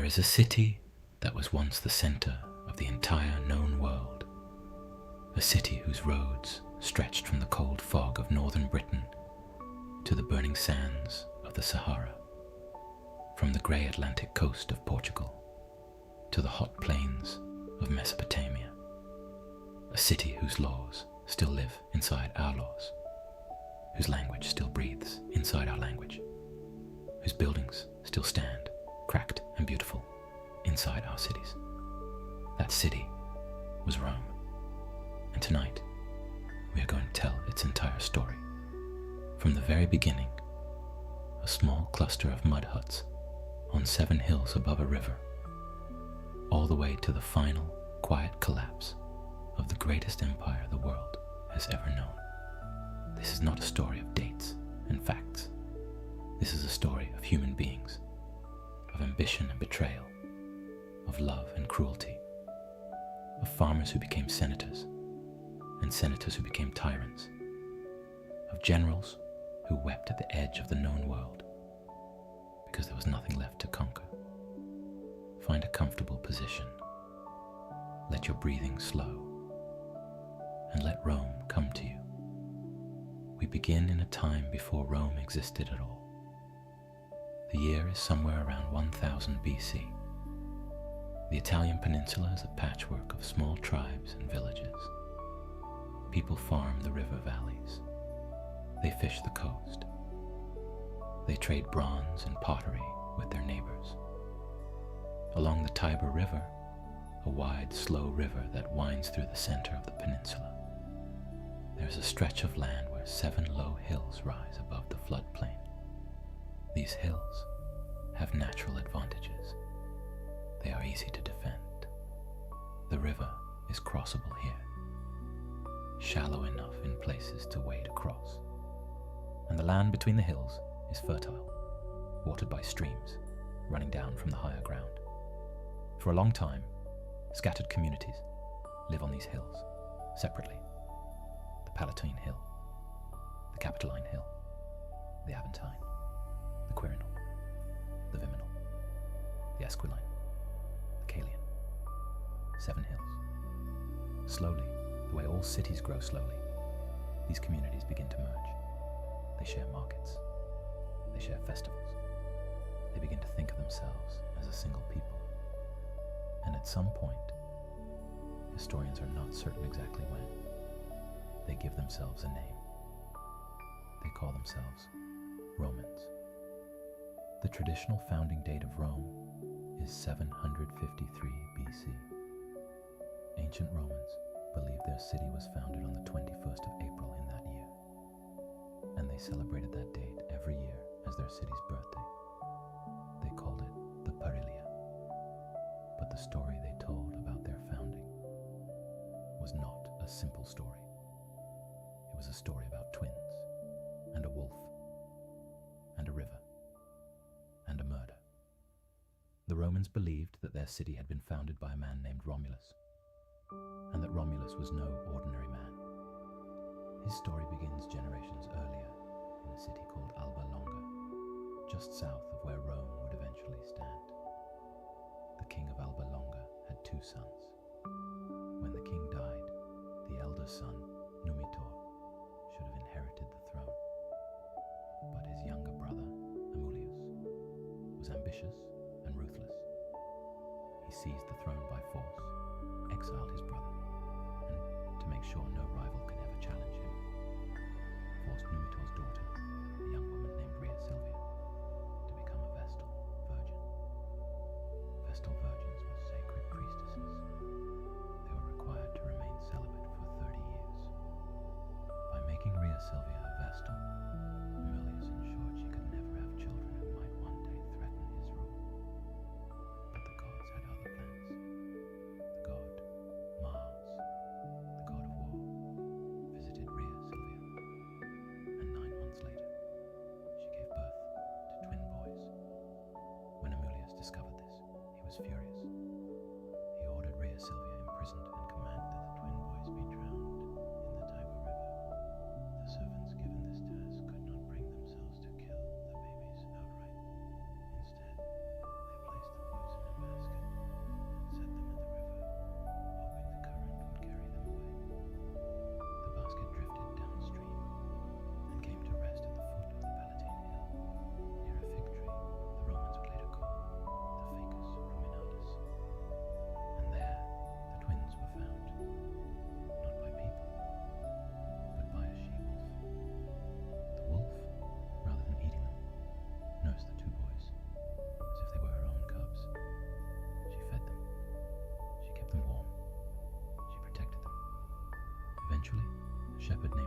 is a city that was once the center of the entire known world. A city whose roads stretched from the cold fog of northern Britain to the burning sands of the Sahara, from the grey Atlantic coast of Portugal to the hot plains of Mesopotamia. A city whose laws still live inside our laws, whose language still breathes inside our language, whose buildings still stand, cracked and beautiful, inside our cities. That city was Rome. And tonight, we are going to tell its entire story. From the very beginning, a small cluster of mud huts on 7 hills above a river, all the way to the final, quiet collapse of the greatest empire the world has ever known. This is not a story of dates and facts. This is a story of human beings, of ambition and betrayal, of love and cruelty, of farmers who became senators, and senators who became tyrants, of generals who wept at the edge of the known world because there was nothing left to conquer. Find a comfortable position, let your breathing slow, and let Rome come to you. We begin in a time before Rome existed at all. The year is somewhere around 1000 BC. The Italian peninsula is a patchwork of small tribes and villages. People farm the river valleys. They fish the coast. They trade bronze and pottery with their neighbors. Along the Tiber River, a wide, slow river that winds through the center of the peninsula, there is a stretch of land where 7 low hills rise above the floodplain. These hills have natural advantages. They are easy to defend. The river is crossable here, shallow enough in places to wade across. And the land between the hills is fertile, watered by streams running down from the higher ground. For a long time, scattered communities live on these hills, separately. The Palatine Hill, the Capitoline Hill, the Aventine, the Quirinal, the Viminal, the Esquiline, the Caelian. 7 hills. Slowly, the way all cities grow slowly, these communities begin to merge. They share markets. They share festivals. They begin to think of themselves as a single people. And at some point, historians are not certain exactly when, they give themselves a name. They call themselves Romans. The traditional founding date of Rome is 753 BC. Ancient Romans believed their city was founded on the 21st of April in that year, and they celebrated that date every year as their city's birthday. They called it the Parilia. But the story they told about their founding was not a simple story. It was a story about twins, and a wolf, and a river, and a murder. The Romans believed that their city had been founded by a man named Romulus, and that Romulus was no ordinary man. His story begins generations earlier in a city called Alba Longa, just south of where Rome would eventually stand. The king of Alba Longa had 2 sons. When the king died, the elder son, Numitor, should have inherited the throne. But his younger brother, Amulius, was ambitious and ruthless. He seized the throne by force, exiled his brother, and to make sure no rival could ever challenge him, forced Numitor's daughter, a young woman named Rhea Silvia, to become a Vestal virgin. Vestal virgins were sacred priestesses. They were required to remain celibate for 30 years. By making Rhea Silvia a Vestal, Amulius ensured she could never have children who might one day threaten his rule. But the gods had other plans. The god Mars, the god of war, visited Rhea Silvia, and 9 months later, she gave birth to twin boys. When Amulius discovered this, he was furious. He ordered Rhea Silvia imprisoned and commanded that the twin boys be drowned in the Tiber River. The servants given this task could not bring themselves to kill the babies outright. Instead, they placed the boys in a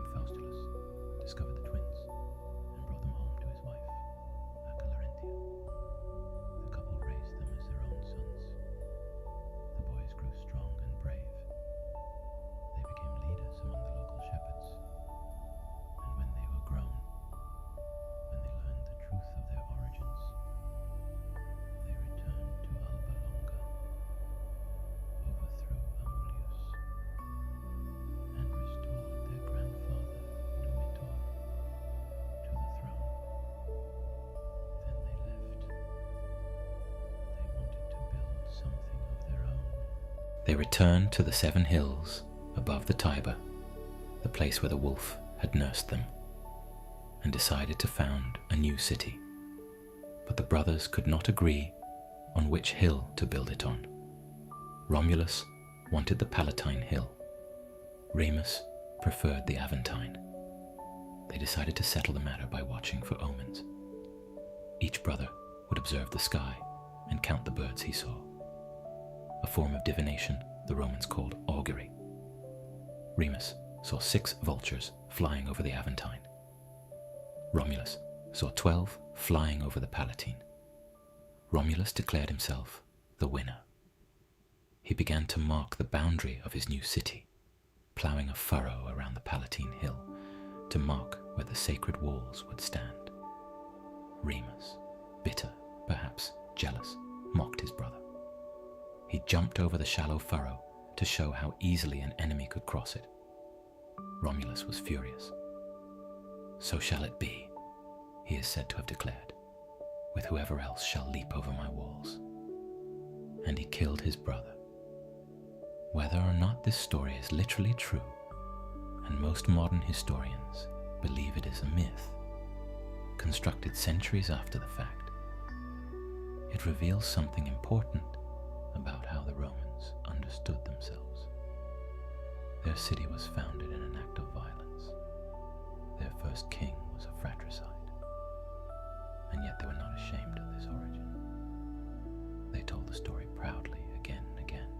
named Faustulus discovered the twins and brought them home to his wife, Acalarynthia. The couple raised them as their own sons. The boys grew strong and brave. They became leaders among the local shepherds. And when they were grown, when they learned the truth of their origins, they returned to Alba Longa, overthrew Amulius, and restored their grandfather, Numitor, to the throne. Then they left. They wanted to build something of their own. They returned to the 7 hills above the Tiber, the place where the wolf had nursed them, and decided to found a new city. But the brothers could not agree on which hill to build it on. Romulus wanted the Palatine Hill. Remus preferred the Aventine. They decided to settle the matter by watching for omens. Each brother would observe the sky and count the birds he saw, a form of divination the Romans called augury. Remus saw 6 vultures flying over the Aventine. Romulus saw 12 flying over the Palatine. Romulus declared himself the winner. He began to mark the boundary of his new city, ploughing a furrow around the Palatine Hill to mark where the sacred walls would stand. Remus, bitter, perhaps jealous, mocked his brother. He jumped over the shallow furrow to show how easily an enemy could cross it. Romulus was furious. "So shall it be," he is said to have declared, "with whoever else shall leap over my walls." And he killed his brother. Whether or not this story is literally true, and most modern historians believe it is a myth, constructed centuries after the fact, it reveals something important about how the Romans understood themselves. Their city was founded in an act of violence. Their first king was a fratricide. And yet they were not ashamed of this origin. They told the story proudly again and again.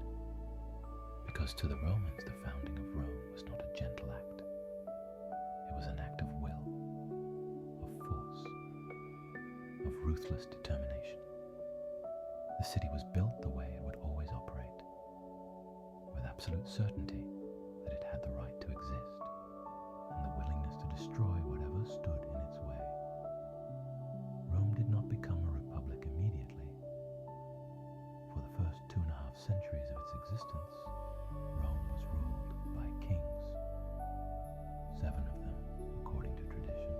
Because to the Romans, the founding of Rome was not a gentle act. It was an act of will, of force, of ruthless determination. The city was built the way it would always operate, with absolute certainty that it had the right to exist, and the willingness to destroy whatever stood in its way. Rome did not become a republic immediately. For the first 2.5 centuries of its existence, Rome was ruled by kings, 7 of them according to tradition.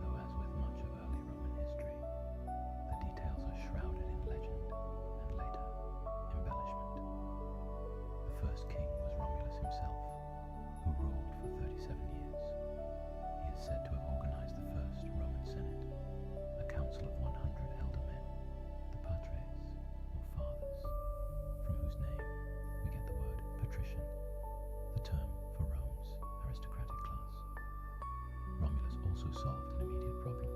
Though as with much of early Roman history, the details are shrouded in legend and later embellishment. The first king was Romulus himself, who ruled for 37 years. He is said to have organized the first Roman Senate, a council of 100 elder men, the patres, or fathers, from whose name we get the word patrician, the term for Rome's aristocratic class. Romulus also solved an immediate problem.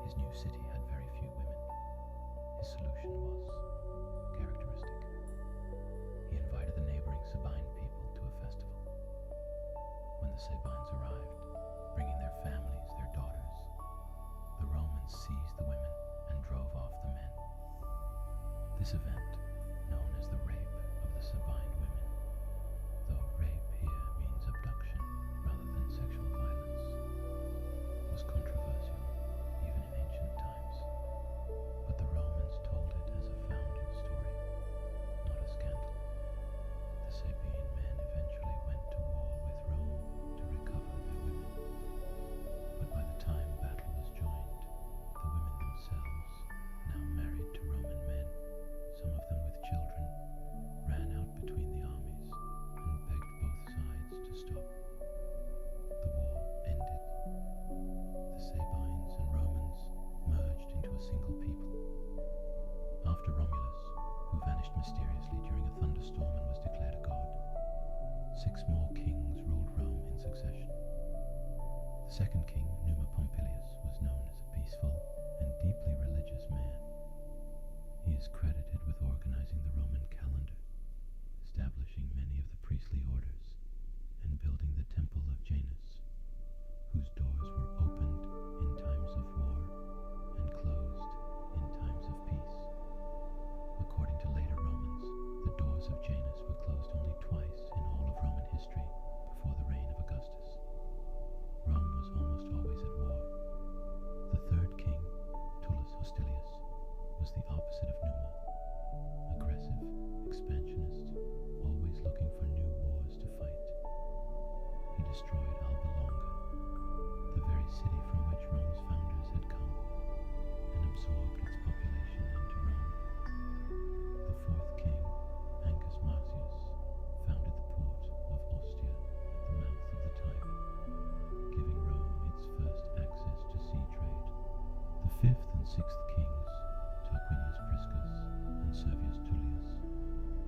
His new city had very few women. His solution was characteristic. He invited the neighboring Sabine people to a festival. When the Sabines arrived, bringing their families, their daughters, the Romans seized the women and drove off the men. This event, known as the rape of the Sabine women, though rape here means abduction rather than sexual violence, was controversial even in ancient times. But the Romans told it as a founding story, not a scandal. The Sabine men eventually went to war with Rome to recover their women. But by the time battle was joined, the women themselves, now married to Roman men, some of them with children, ran out between the armies and begged both sides to stop. The war ended. The Sabines and Romans merged into a single people. After Romulus, who vanished mysteriously during a thunderstorm and was declared a god, 6 more kings ruled Rome in succession. The second king, Numa Pompilius, was known as a peaceful and deeply religious man. He is credited with organizing the Roman calendar, establishing many of the priestly orders, and building the sixth kings, Tarquinius Priscus and Servius Tullius,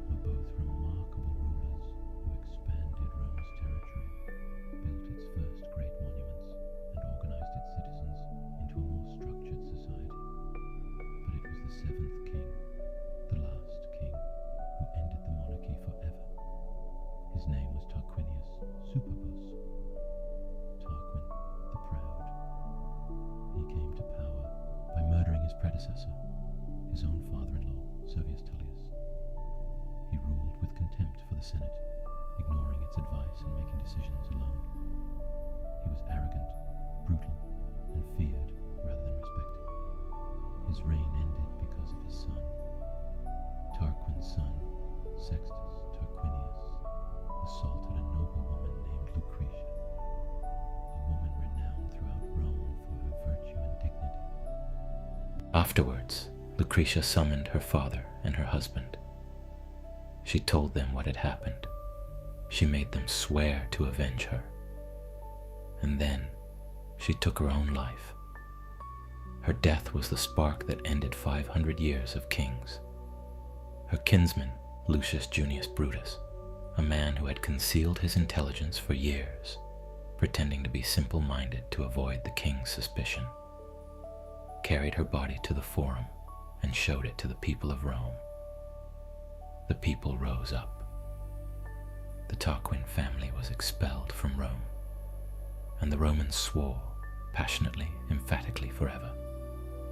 were both remarkable rulers who expanded Rome's territory, built its first great monuments, and organized its citizens into a more structured society. But it was the seventh king, the last king, who ended the monarchy forever. His name was Tarquinius Superbus, Tarquin the Proud. He came to power by murdering his predecessor, his own father-in-law, Servius Tullius. He ruled with contempt for the Senate, ignoring its advice and making decisions alone. He was arrogant, brutal, and feared rather than respected. His reign ended because of his son. Tarquin's son, Sextus Tarquinius, assaulted a noblewoman named Lucretia, a woman renowned throughout Rome for her virtue and dignity. Afterwards, Lucretia summoned her father and her husband. She told them what had happened. She made them swear to avenge her. And then she took her own life. Her death was the spark that ended 500 years of kings. Her kinsman, Lucius Junius Brutus, a man who had concealed his intelligence for years, pretending to be simple-minded to avoid the king's suspicion, carried her body to the Forum and showed it to the people of Rome. The people rose up. The Tarquin family was expelled from Rome, and the Romans swore, passionately, emphatically forever,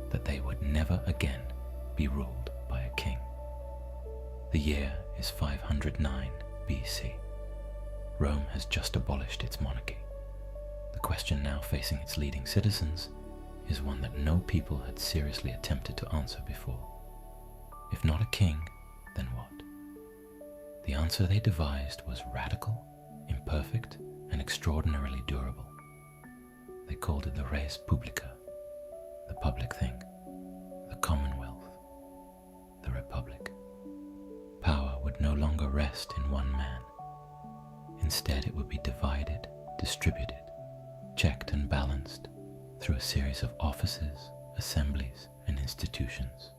that they would never again be ruled by a king. The year is 509 BC. Rome has just abolished its monarchy. The question now facing its leading citizens is one that no people had seriously attempted to answer before. If not a king, then what? The answer they devised was radical, imperfect, and extraordinarily durable. They called it the res publica, the public thing, the commonwealth, the republic. Power would no longer rest in one man. Instead, it would be divided, distributed, checked and balanced through a series of offices, assemblies, and institutions,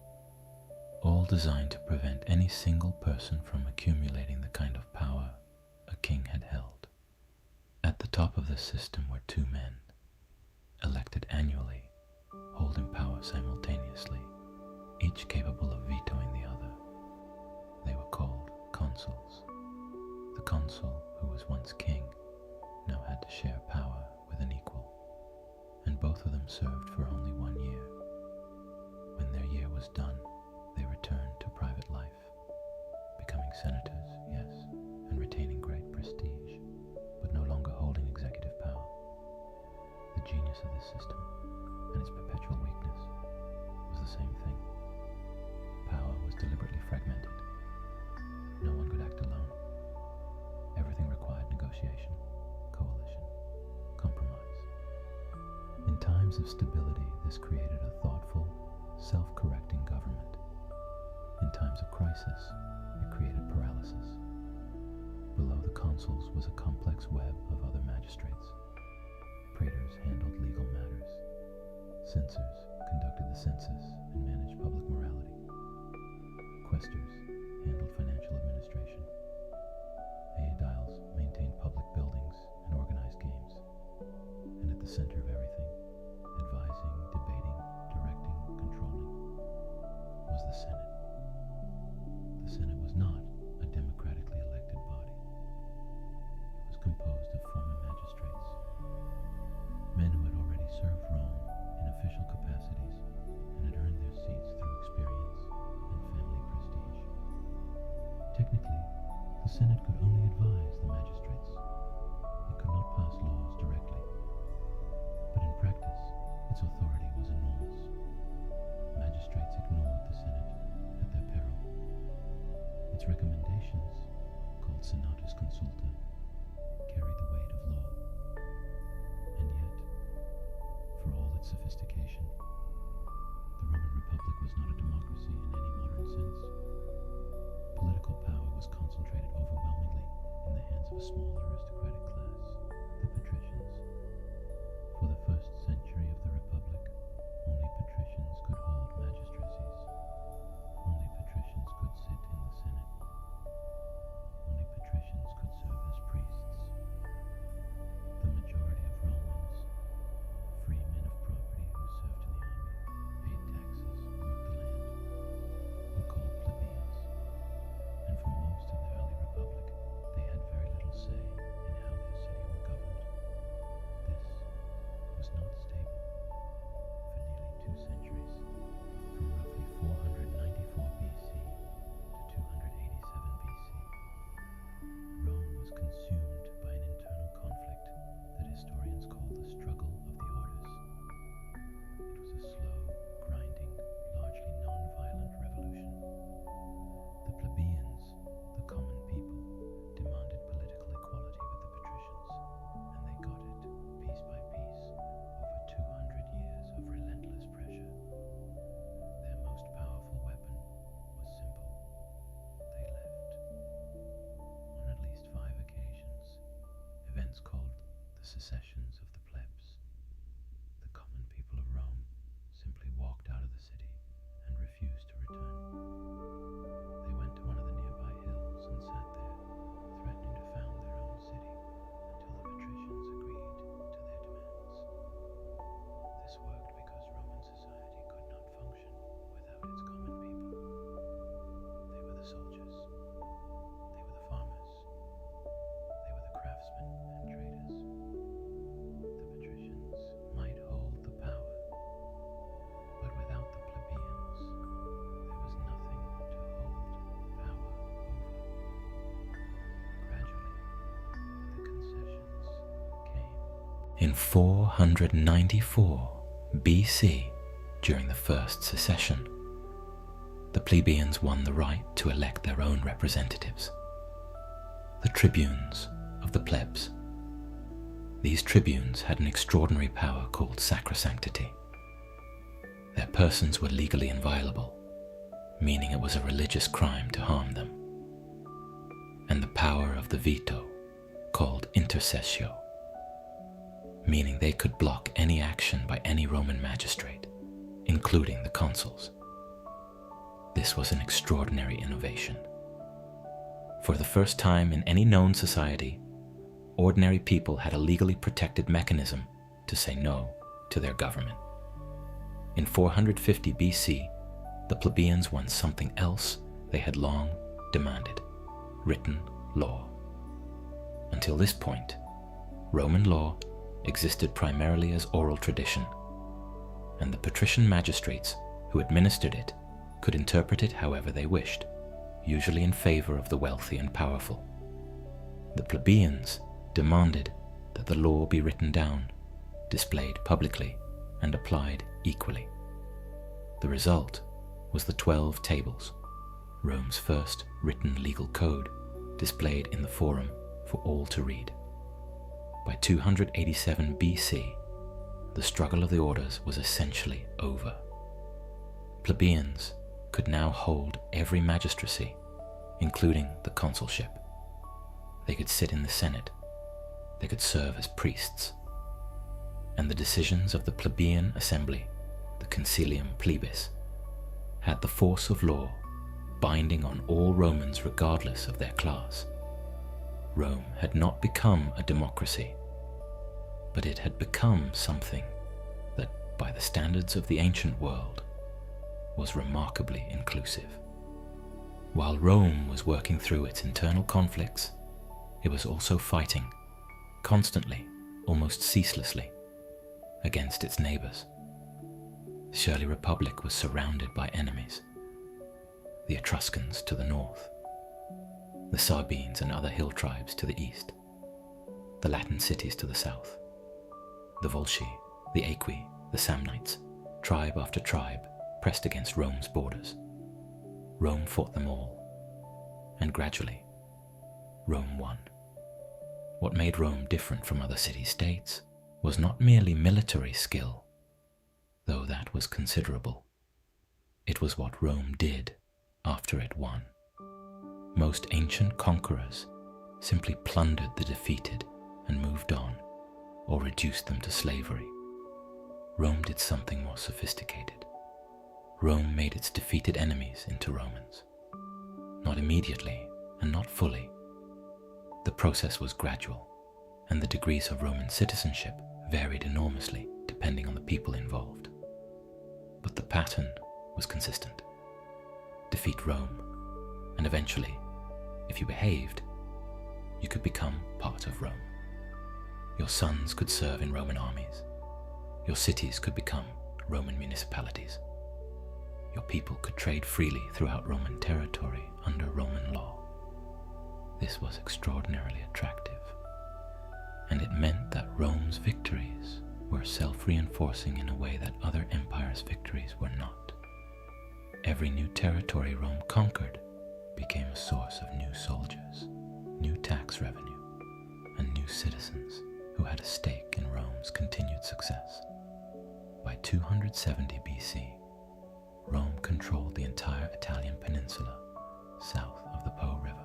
all designed to prevent any single person from accumulating the kind of power a king had held. At the top of the system were two men, elected annually, holding power simultaneously, each capable of vetoing the other. They were called consuls. The consul, who was once king, now had to share power with an equal, and both of them served for only 1 year. When their year was done, they returned to private life, becoming senators, yes, and retaining great prestige, but no longer holding executive power. The genius of this system, and its perpetual weakness, was the same thing. Power was deliberately fragmented. No one could act alone. Everything required negotiation, coalition, compromise. In times of stability, this created a thoughtful, self-correcting government. In times of crisis, it created paralysis. Below the consuls was a complex web of other magistrates. Praetors handled legal matters. Censors conducted the census and managed public morality. Quaestors handled financial administration. Aediles maintained public buildings and organized games. And at the center of everything, advising, debating, directing, controlling, was the Senate. The Senate was not a democratically elected body. It was composed of former magistrates, men who had already served Rome in official capacities and had earned their seats through experience and family prestige. Technically, the Senate could only advise the magistrates. It could not pass laws directly. But in practice, its authority was enormous. Magistrates ignored the Senate at their peril. Its recommendations, called Senatus Consulta, carried the weight of law. And yet, for all its sophistication, the Roman Republic was not a democracy in any modern sense. Political power was concentrated overwhelmingly in the hands of a small aristocratic class, the patricians. For the first century of the Republic, only patricians could hold secessions of the plebs, the common people of Rome simply walked out of the city and refused to return. They went to one of the nearby hills and sat there, threatening to found their own city until the patricians agreed to their demands. This worked because Roman society could not function without its common people. They were the soldiers, they were the farmers, they were the craftsmen and traders. The patricians might hold the power, but without the plebeians, there was nothing to hold power over. Gradually, the concessions came. In 494 BC, during the First Secession, the plebeians won the right to elect their own representatives, the tribunes of the plebs. These tribunes had an extraordinary power called sacrosanctity. Their persons were legally inviolable, meaning it was a religious crime to harm them, and the power of the veto, called intercessio, meaning they could block any action by any Roman magistrate, including the consuls. This was an extraordinary innovation. For the first time in any known society, ordinary people had a legally protected mechanism to say no to their government. In 450 BC, the plebeians won something else they had long demanded: written law. Until this point, Roman law existed primarily as oral tradition, and the patrician magistrates who administered it could interpret it however they wished, usually in favor of the wealthy and powerful. The plebeians demanded that the law be written down, displayed publicly, and applied equally. The result was the 12 Tables, Rome's first written legal code, displayed in the Forum for all to read. By 287 BC, the struggle of the orders was essentially over. Plebeians could now hold every magistracy, including the consulship. They could sit in the Senate. They could serve as priests. And the decisions of the plebeian assembly, the concilium plebis, had the force of law, binding on all Romans regardless of their class. Rome had not become a democracy, but it had become something that, by the standards of the ancient world, was remarkably inclusive. While Rome was working through its internal conflicts, it was also fighting, constantly, almost ceaselessly, against its neighbors. The early republic was surrounded by enemies: the Etruscans to the north, the Sabines and other hill tribes to the east, the Latin cities to the south, the Volsci, the Aequi, the Samnites, tribe after tribe pressed against Rome's borders. Rome fought them all, and gradually, Rome won. What made Rome different from other city-states was not merely military skill, though that was considerable. It was what Rome did after it won. Most ancient conquerors simply plundered the defeated and moved on, or reduced them to slavery. Rome did something more sophisticated. Rome made its defeated enemies into Romans. Not immediately and not fully. The process was gradual, and the degrees of Roman citizenship varied enormously depending on the people involved. But the pattern was consistent. Defeat Rome, and eventually, if you behaved, you could become part of Rome. Your sons could serve in Roman armies. Your cities could become Roman municipalities. Your people could trade freely throughout Roman territory under Roman law. This was extraordinarily attractive, and it meant that Rome's victories were self-reinforcing in a way that other empires' victories were not. Every new territory Rome conquered became a source of new soldiers, new tax revenue, and new citizens who had a stake in Rome's continued success. By 270 BC, Rome controlled the entire Italian peninsula south of the Po River.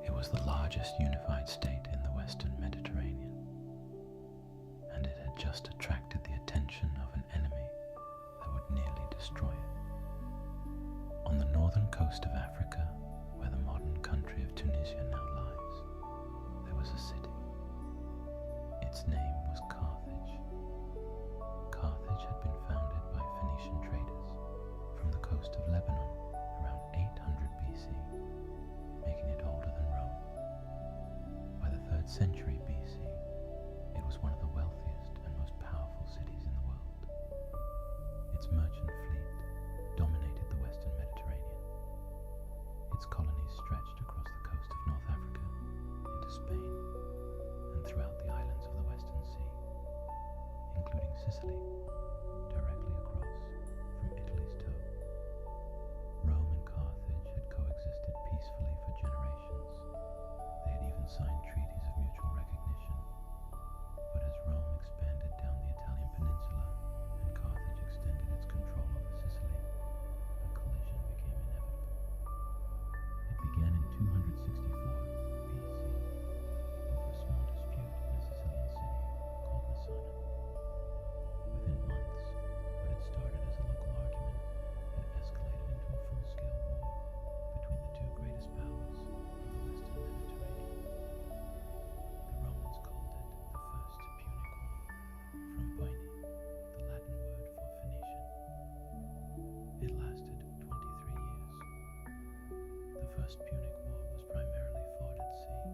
It was the largest unified state in the Western Mediterranean, coast of Africa, where the modern country of Tunisia now lies, there was a city. Its name was Carthage. Carthage had been founded by Phoenician traders from the coast of Lebanon around 800 BC, making it older than Rome. By the 3rd century BC, it was one of the wealthiest and most powerful cities in the world. Its merchant fleet dominated the western Mediterranean. Its colonies stretched across the coast of North Africa into Spain and throughout the islands of the Western Sea, including Sicily, directly across from Italy's toe. Rome and Carthage had coexisted peacefully for generations. They had even signed treaties of mutual recognition. But as Rome expanded down the Italian peninsula and Carthage extended its control over Sicily, a collision became inevitable. It began in 264 BC over a small dispute in a Sicilian city called Messana. Within months, what had started as a local argument had escalated into a full-scale war between the two greatest powers of the western Mediterranean. The Romans called it the First Punic War, from Puni, the Latin word for Phoenician. It lasted 23 years. The First Punic War was primarily fought at sea,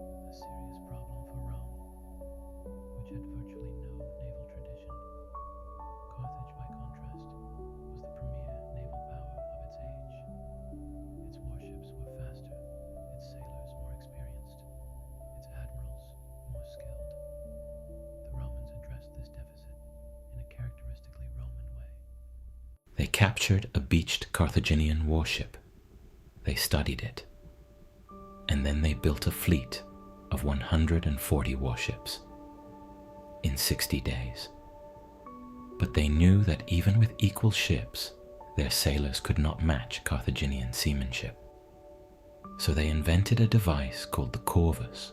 a serious problem for Rome, which had virtually no naval tradition. Carthage, by contrast, was the premier naval power of its age. Its warships were faster, its sailors more experienced, its admirals more skilled. The Romans addressed this deficit in a characteristically Roman way. They captured a beached Carthaginian warship. They studied it. And then they built a fleet of 140 warships in 60 days. But they knew that even with equal ships, their sailors could not match Carthaginian seamanship. So they invented a device called the corvus,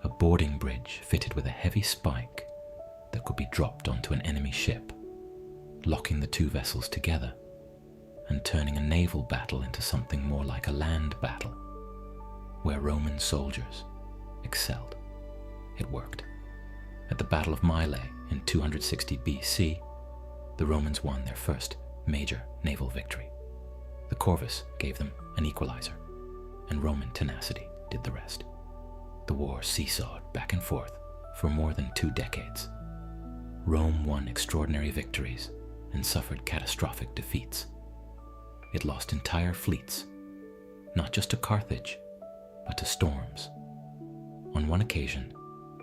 a boarding bridge fitted with a heavy spike that could be dropped onto an enemy ship, locking the two vessels together and turning a naval battle into something more like a land battle, where Roman soldiers excelled. It worked. At the Battle of Mylae in 260 BC, the Romans won their first major naval victory. The corvus gave them an equalizer, and Roman tenacity did the rest. The war seesawed back and forth for more than 2 decades. Rome won extraordinary victories and suffered catastrophic defeats. It lost entire fleets, not just to Carthage, but to storms. On one occasion,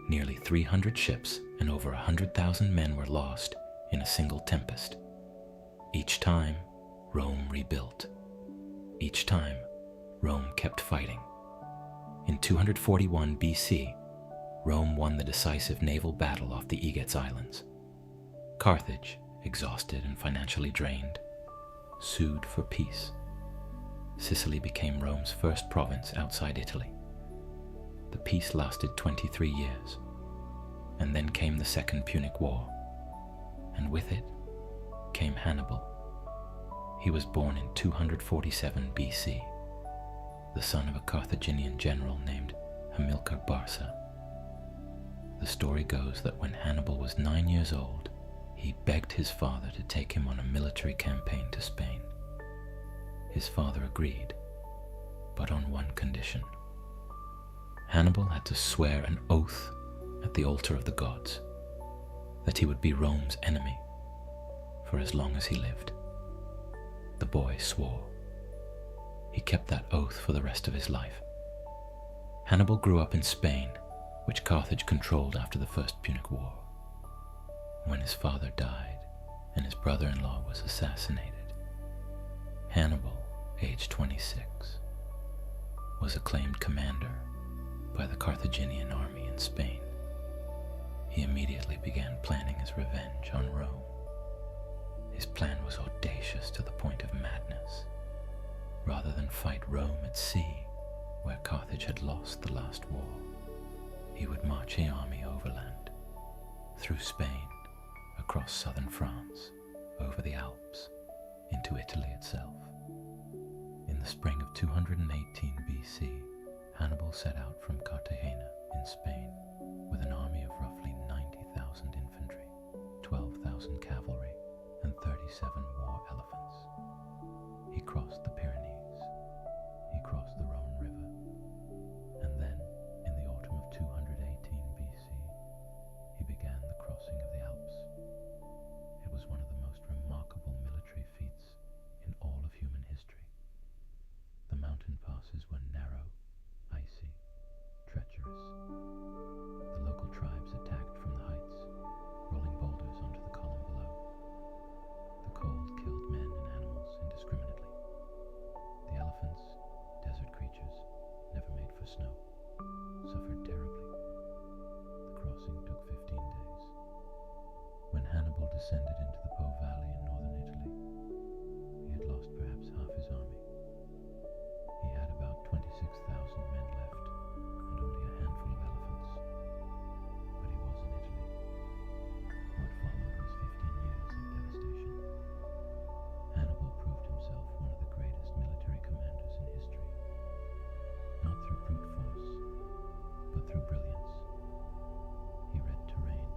nearly 300 ships and over 100,000 men were lost in a single tempest. Each time, Rome rebuilt. Each time, Rome kept fighting. In 241 BC, Rome won the decisive naval battle off the Aegates Islands. Carthage, exhausted and financially drained, sued for peace. Sicily became Rome's first province outside Italy. The peace lasted 23 years, and then came the Second Punic War, and with it came Hannibal. He was born in 247 BC, the son of a Carthaginian general named Hamilcar Barca. The story goes that when Hannibal was 9 years old, he begged his father to take him on a military campaign to Spain. His father agreed, but on one condition. Hannibal had to swear an oath at the altar of the gods that he would be Rome's enemy for as long as he lived. The boy swore. He kept that oath for the rest of his life. Hannibal grew up in Spain, which Carthage controlled after the First Punic War. When his father died and his brother-in-law was assassinated, Hannibal, age 26, was acclaimed commander by the Carthaginian army in Spain. He immediately began planning his revenge on Rome. His plan was audacious to the point of madness. Rather than fight Rome at sea, where Carthage had lost the last war, he would march the army overland, through Spain, across southern France, over the Alps, into Italy itself. spring of 218 BC, Hannibal set out from Cartagena in Spain with an army of roughly 90,000 infantry, 12,000 cavalry, and 37 war elephants. He crossed the Pyrenees, he crossed the Rhone River, and then, in the autumn of 218 BC, he began the crossing of the Alps. It was one of the most remarkable military feats in all of human history. The mountain passes were narrow, icy, treacherous. The local tribes attacked from the heights, rolling boulders onto the column below. The cold killed men and animals indiscriminately. The elephants, desert creatures, never made for snow, suffered terribly. The crossing took 15 days. When Hannibal descended into the Po Valley in northern Italy, he had lost perhaps half his army. He had about 26,000 men left and only a handful of elephants. But he was in Italy. What followed was 15 years of devastation. Hannibal proved himself one of the greatest military commanders in history. Not through brute force, but through brilliance. He read terrain.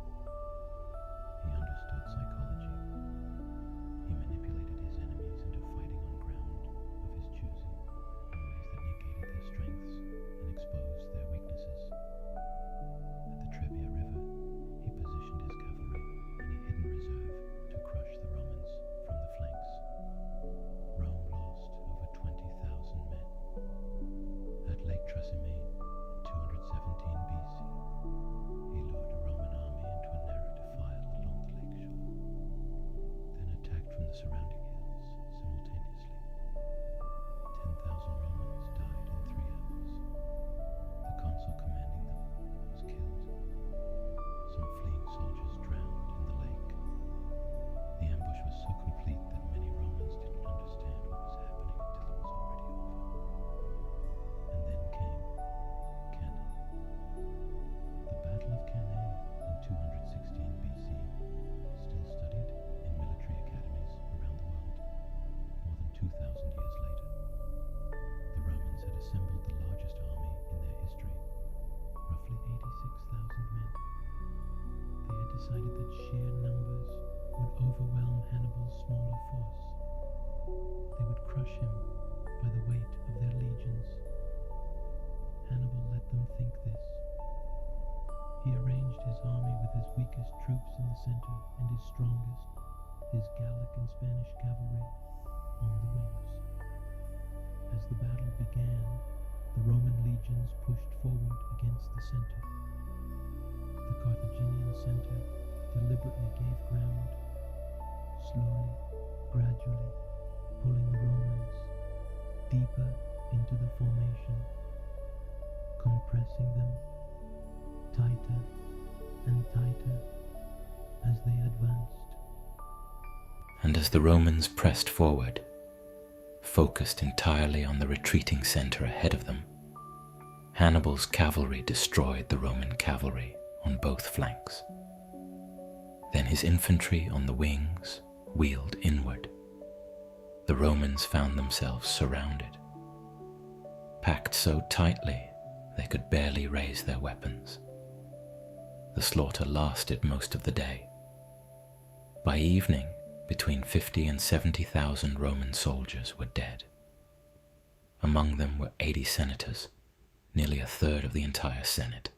He understood psychology. He manipulated his enemies into fighting on ground of his choosing, in ways that negated their strengths and exposed their weaknesses. At the Trebia River, he positioned his cavalry in a hidden reserve to crush the Romans from the flanks. Rome lost over 20,000 men. At Lake Trasimene in 217 BC, he lured a Roman army into a narrow defile along the lake shore, then attacked from the surrounding hills simultaneously. 10,000 Romans died in 3 hours. The consul commanding them was killed. Some fleeing soldiers drowned in the lake. The ambush was so complete that many Romans didn't understand what was happening until it was already over. And then came Cannae. The Battle of Cannae in 216 BC is still studied in military academies around the world, more than 2,000 years later. The Romans had assembled the largest army in their history, roughly 86,000 men. They had decided that sheer numbers would overwhelm Hannibal's smaller force. They would crush him by the weight of their legions. Hannibal let them think this. He arranged his army with his weakest troops in the center and his strongest, his Gallic and Spanish cavalry, on the wings. As the battle began, the Roman legions pushed forward against the center. The Carthaginian center deliberately gave ground, slowly, gradually, pulling the Romans deeper into the formation, compressing them tighter and tighter as they advanced. And as the Romans pressed forward, focused entirely on the retreating center ahead of them, Hannibal's cavalry destroyed the Roman cavalry on both flanks. Then his infantry on the wings wheeled inward. The Romans found themselves surrounded, packed so tightly they could barely raise their weapons. The slaughter lasted most of the day. By evening, between 50 and 70,000 Roman soldiers were dead. Among them were 80 senators, nearly a third of the entire Senate,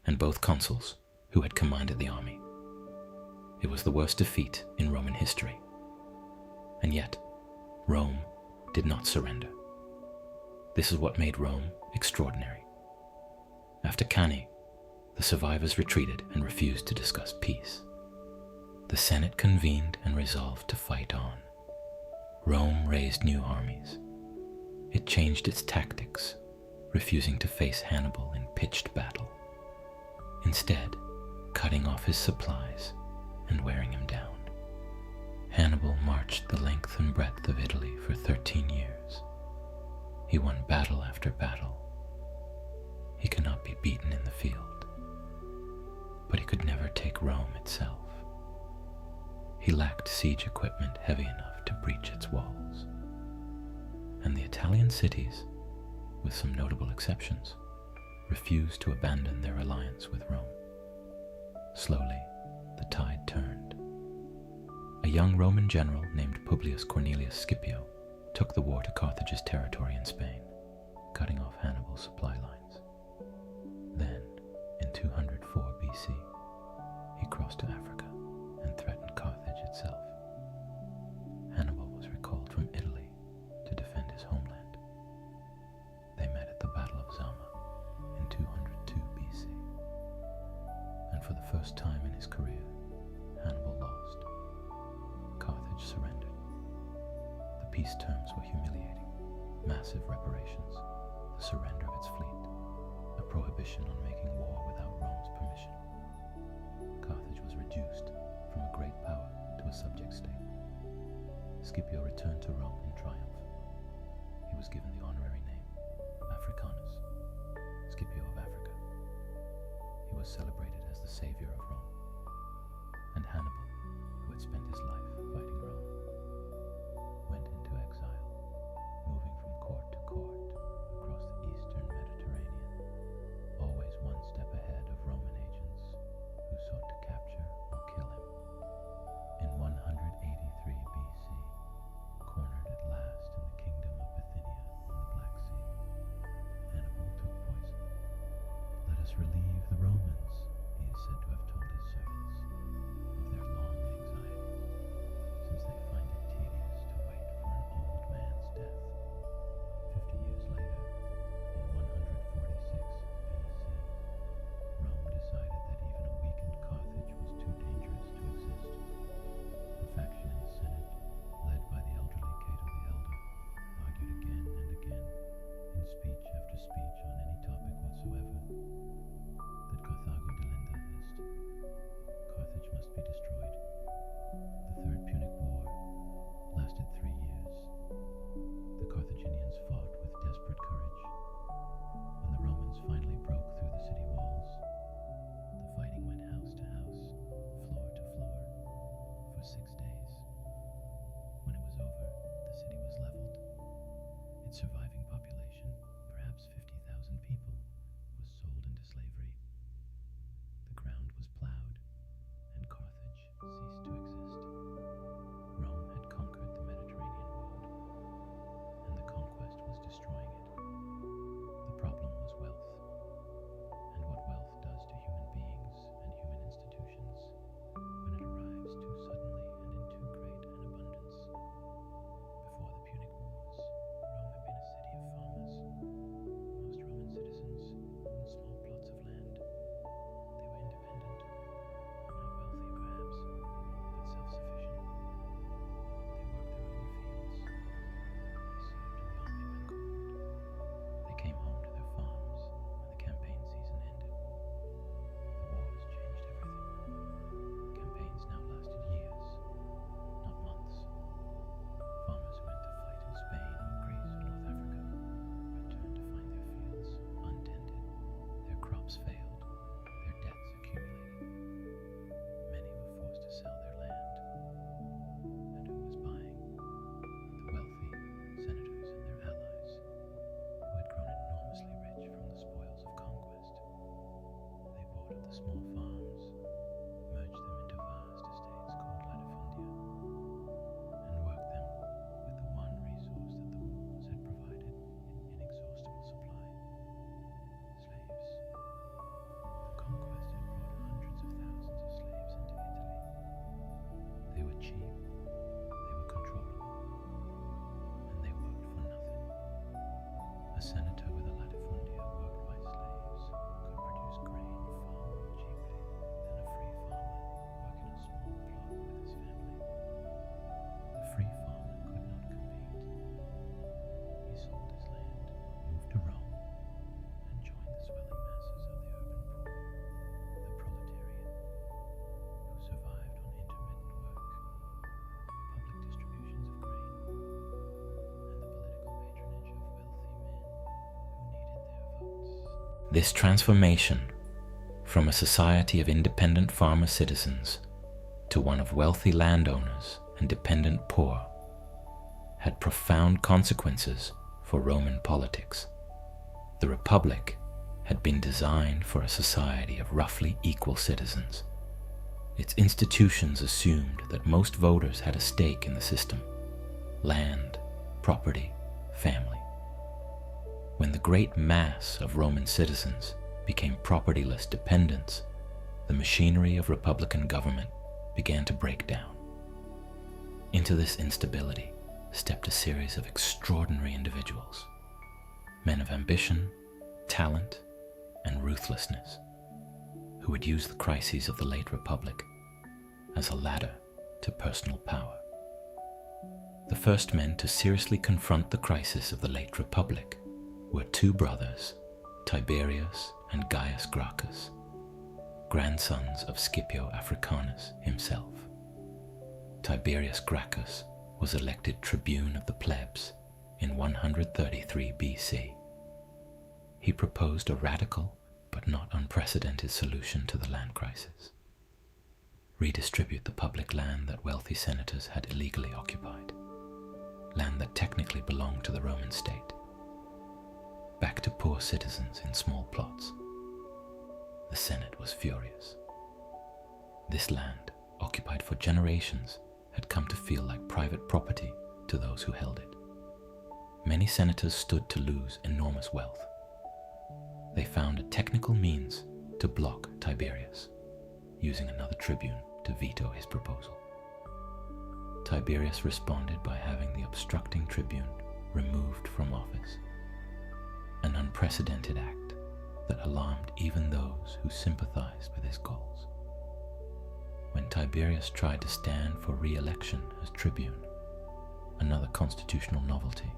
and both consuls who had commanded the army. It was the worst defeat in Roman history. And yet, Rome did not surrender. This is what made Rome extraordinary. After Cannae, the survivors retreated and refused to discuss peace. The Senate convened and resolved to fight on. Rome raised new armies. It changed its tactics, refusing to face Hannibal in pitched battle, instead cutting off his supplies and wearing him down. Hannibal marched the length and breadth of Italy for 13 years. He won battle after battle. He could not be beaten in the field, but he could never take Rome itself. He lacked siege equipment heavy enough to breach its walls. And Italian cities, with some notable exceptions, refused to abandon their alliance with Rome. Slowly, the tide turned. A young Roman general named Publius Cornelius Scipio took the war to Carthage's territory in Spain, cutting off Hannibal's supply lines. Then, in 204 BC, he crossed to Africa and threatened Carthage itself. Hannibal was recalled from Italy to defend his homeland. They met at the Battle of Zama in 202 BC, and for the first time in his career, Hannibal lost. Carthage surrendered. The peace terms were humiliating: massive reparations, the surrender of its fleet, a prohibition on making war without Rome's permission. Carthage was reduced from a great power to a subject state. Scipio returned to Rome in triumph. He was given the honorary name Africanus, Scipio of Africa. He was celebrated as the savior of Rome. And Hannibal, who had spent his life fighting Rome, went into exile, moving from court to court across the eastern Mediterranean, always one step ahead of Roman agents who sought to capture or kill him. In 183 BC, cornered at last in the kingdom of Bithynia on the Black Sea, Hannibal took poison. "Let us relieve the Romans," he is said to have told his servants, "of their long anxiety, since they find it tedious to wait for an old man's death." 50 years later, in 146 BC, Rome decided that even a weakened Carthage was too dangerous to exist. A faction in the Senate, led by the elderly Cato the Elder, argued again and again, in speech after speech on any topic whatsoever, that Carthago delenda est. Carthage must be destroyed. The Third Punic War lasted 3 years. The Carthaginians fought with desperate courage. When the Romans finally broke through the city walls, the fighting went house to house, floor to floor, for 6 days. When it was over, the city was leveled. Its surviving population, perhaps 50,000 people, was sold into slavery. The ground was plowed, and Carthage ceased to exist. Rome had conquered the Mediterranean world, and the conquest was destroying it. The problem was wealth, and what wealth does to human beings and human institutions when it arrives too suddenly and in too great an abundance. Before the Punic Wars, Rome had been a city of farmers. Most Roman citizens owned small plots of land. They were independent, not wealthy perhaps, but self-sufficient. They worked their own fields. They served in the army when called. They came home to their farms when the campaign season ended. The wars changed everything. Campaigns now lasted years, not months. Farmers who went to fight in Spain or Greece or North Africa returned to find their fields untended. Their crops failed, their debts accumulated. Many were forced to sell their land. And who was buying? The wealthy, senators and their allies, who had grown enormously rich from the spoils of conquest. They bought up the small farms, merged them into vast estates called latifundia, and worked them with the one resource that the wars had provided in inexhaustible supply: slaves. The conquest had brought hundreds of thousands of slaves into Italy. They were cheap, they were controllable, and they worked for nothing. A senator with a latifundia worked by slaves could produce grain far more cheaply than a free farmer working a small plot with his family. The free farmer could not compete. He sold his land, moved to Rome, and joined the swelling masses of the urban poor, the proletariat, who survived on intermittent work, public distributions of grain, and the political patronage of wealthy men who needed their votes. This transformation from a society of independent farmer citizens to one of wealthy landowners and dependent poor had profound consequences for Roman politics. The Republic had been designed for a society of roughly equal citizens. Its institutions assumed that most voters had a stake in the system: land, property, family. When the great mass of Roman citizens became propertyless dependents, the machinery of republican government began to break down. Into this instability stepped a series of extraordinary individuals, men of ambition, talent, and ruthlessness, who would use the crises of the late Republic as a ladder to personal power. The first men to seriously confront the crisis of the late Republic were two brothers, Tiberius and Gaius Gracchus, grandsons of Scipio Africanus himself. Tiberius Gracchus was elected tribune of the plebs in 133 BC. He proposed a radical but not unprecedented solution to the land crisis: redistribute the public land that wealthy senators had illegally occupied, land that technically belonged to the Roman state, back to poor citizens in small plots. The Senate was furious. This land, occupied for generations, had come to feel like private property to those who held it. Many senators stood to lose enormous wealth. They found a technical means to block Tiberius, using another tribune to veto his proposal. Tiberius responded by having the obstructing tribune removed from office, an unprecedented act that alarmed even those who sympathized with his goals. When Tiberius tried to stand for re-election as tribune, another constitutional novelty,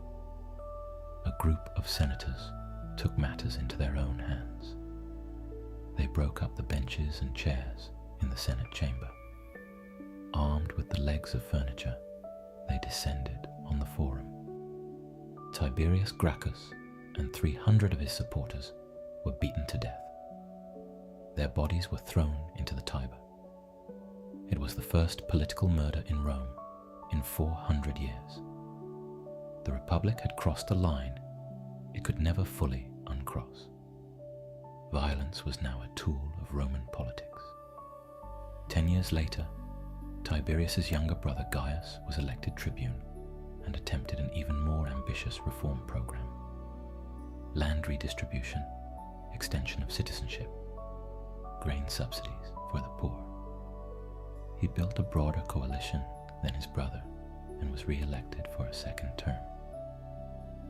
a group of senators took matters into their own hands. They broke up the benches and chairs in the Senate chamber. Armed with the legs of furniture, they descended on the forum. Tiberius Gracchus and 300 of his supporters were beaten to death. Their bodies were thrown into the Tiber. It was the first political murder in Rome in 400 years. The Republic had crossed a line it could never fully uncross. Violence was now a tool of Roman politics. 10 years later, Tiberius's younger brother Gaius was elected tribune and attempted an even more ambitious reform program: land redistribution, extension of citizenship, grain subsidies for the poor. He built a broader coalition than his brother and was re-elected for a second term.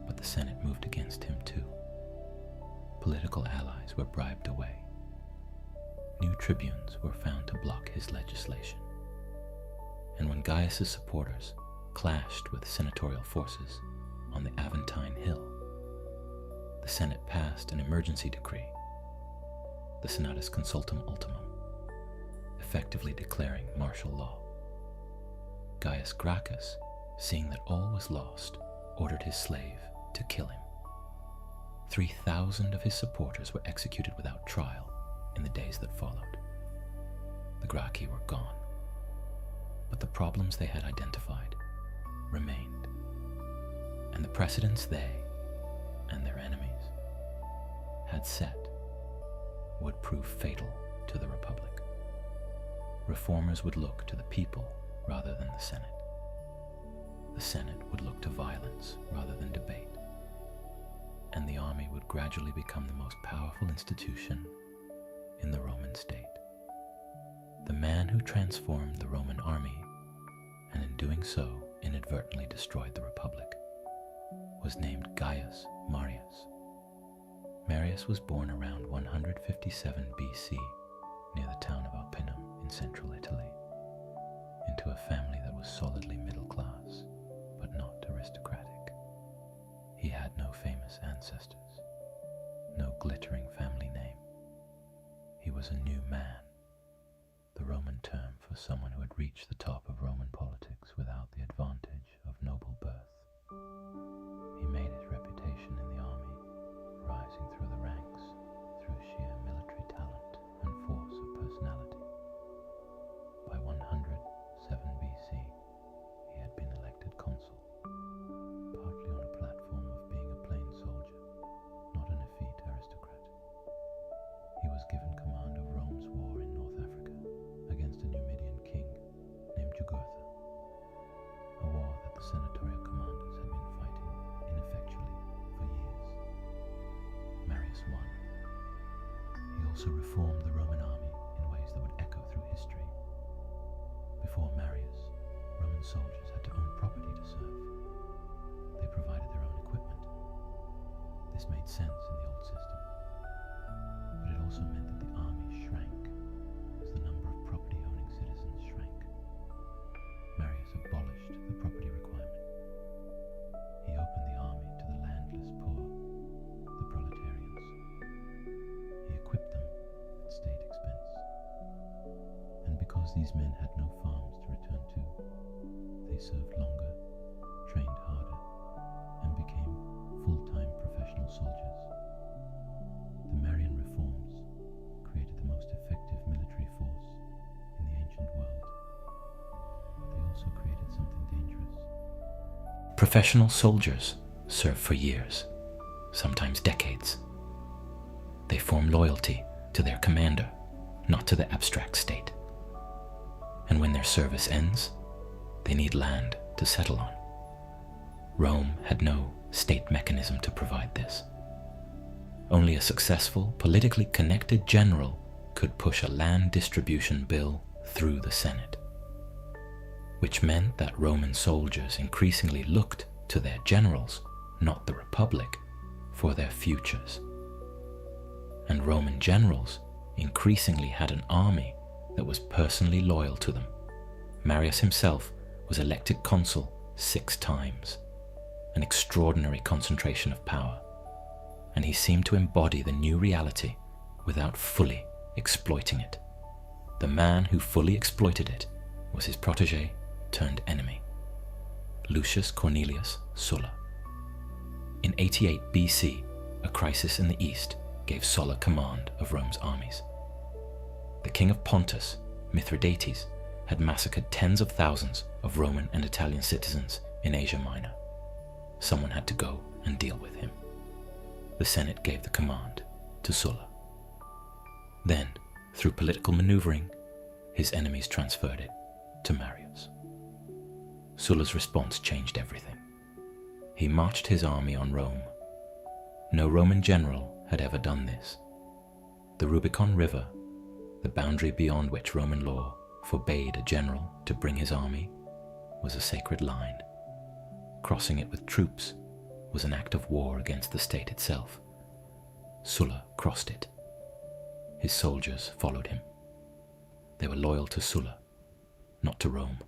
But the Senate moved against him too. Political allies were bribed away. New tribunes were found to block his legislation. And when Gaius's supporters clashed with senatorial forces on the Aventine Hill, the Senate passed an emergency decree, the Senatus Consultum Ultimum, effectively declaring martial law. Gaius Gracchus, seeing that all was lost, ordered his slave to kill him. 3,000 of his supporters were executed without trial in the days that followed. The Gracchi were gone, but the problems they had identified remained, and the precedents they and their enemies had set would prove fatal to the Republic. Reformers would look to the people rather than the Senate. The Senate would look to violence rather than debate, and the army would gradually become the most powerful institution in the Roman state. The man who transformed the Roman army, and in doing so inadvertently destroyed the Republic, was named Gaius Marius. Marius was born around 157 BC near the town of Arpinum in central Italy, into a family that was solidly middle class, but not aristocratic. He had no famous ancestors, no glittering family name. He was a new man, the Roman term for someone who had reached the top of Roman politics without the advantage of noble birth. He made his reputation in the army, rising through the ranks through sheer military talent and force of personality. By 107 BC, he had been elected consul, partly on a platform of being a also reformed the Roman army in ways that would echo through history. Before Marius, Roman soldiers had to own property to serve. They provided their own equipment. This made sense in the old system, but it also meant that the army shrank as the number of property-owning citizens shrank. Marius abolished the property requirement. He opened the army to the landless poor, the proletarians. He equipped them at state expense. And because these men had no farms to return to, they served longer, trained harder, and became full-time professional soldiers. The Marian reforms created the most effective military force in the ancient world, but they also created something dangerous. Professional soldiers serve for years, sometimes decades. They form loyalty to their commander, not to the abstract state. And when their service ends, they need land to settle on. Rome had no state mechanism to provide this. Only a successful, politically connected general could push a land distribution bill through the Senate, which meant that Roman soldiers increasingly looked to their generals, not the Republic, for their futures. And Roman generals increasingly had an army that was personally loyal to them. Marius himself was elected consul 6 times, an extraordinary concentration of power, and he seemed to embody the new reality without fully exploiting it. The man who fully exploited it was his protege turned enemy, Lucius Cornelius Sulla. In 88 BC, a crisis in the east gave Sulla command of Rome's armies. The king of Pontus, Mithridates, had massacred tens of thousands of Roman and Italian citizens in Asia Minor. Someone had to go and deal with him. The Senate gave the command to Sulla. Then, through political maneuvering, his enemies transferred it to Marius. Sulla's response changed everything. He marched his army on Rome. No Roman general had ever done this. The Rubicon River, the boundary beyond which Roman law forbade a general to bring his army, was a sacred line. Crossing it with troops was an act of war against the state itself. Sulla crossed it. His soldiers followed him. They were loyal to Sulla, not to Rome.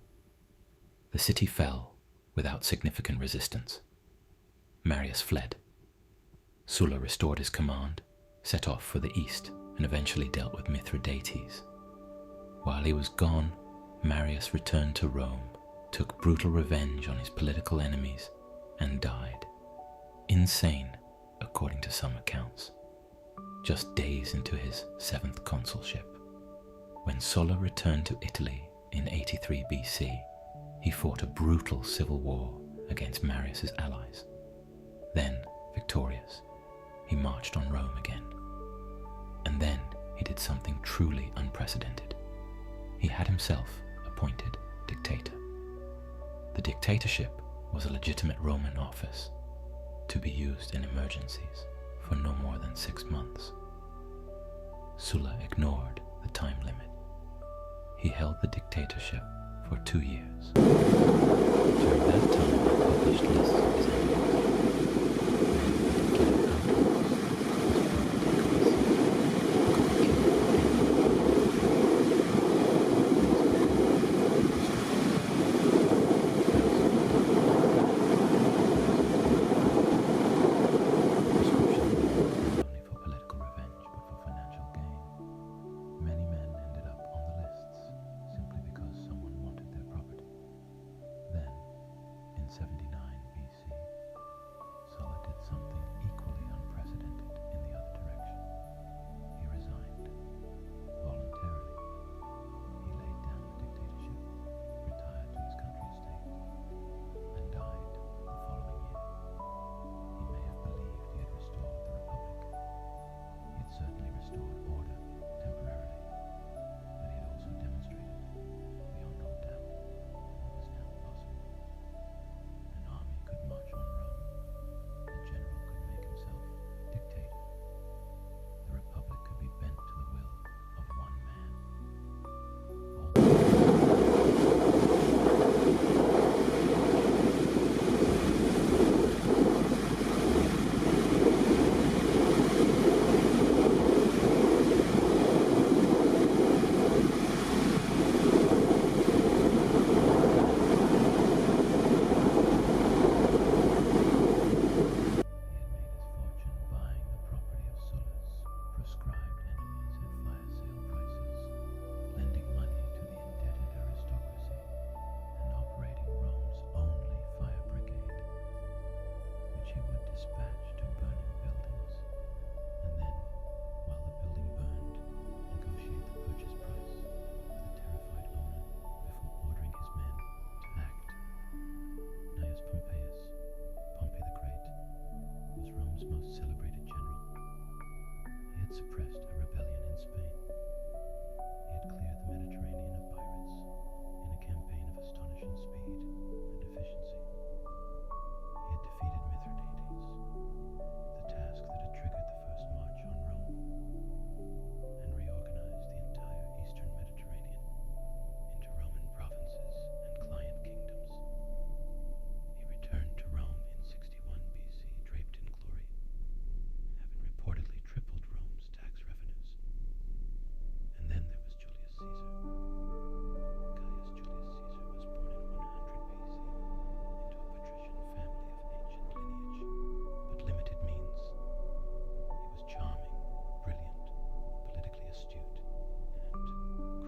The city fell without significant resistance. Marius fled. Sulla restored his command, set off for the east, and eventually dealt with Mithridates. While he was gone, Marius returned to Rome, took brutal revenge on his political enemies, and died. Insane, according to some accounts, just days into his 7th consulship. When Sulla returned to Italy in 83 BC, he fought a brutal civil war against Marius's allies. Then, victorious, he marched on Rome again. And then he did something truly unprecedented. He had himself appointed dictator. The dictatorship was a legitimate Roman office to be used in emergencies for no more than 6 months. Sulla ignored the time limit. He held the dictatorship for 2 years. During that time, he published lists of his enemies.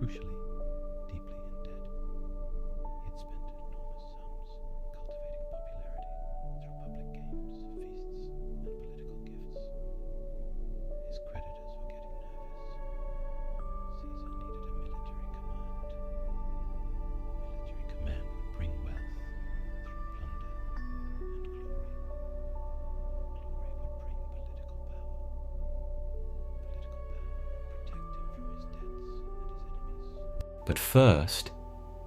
crucially, deeply in debt. He had spent enormous sums cultivating popularity through public games, feasts, and political gifts. His creditors were getting nervous. Caesar needed a military command. A military command would bring wealth through plunder and glory. Glory would bring political power. Political power would protect him from his debts and his enemies. But first,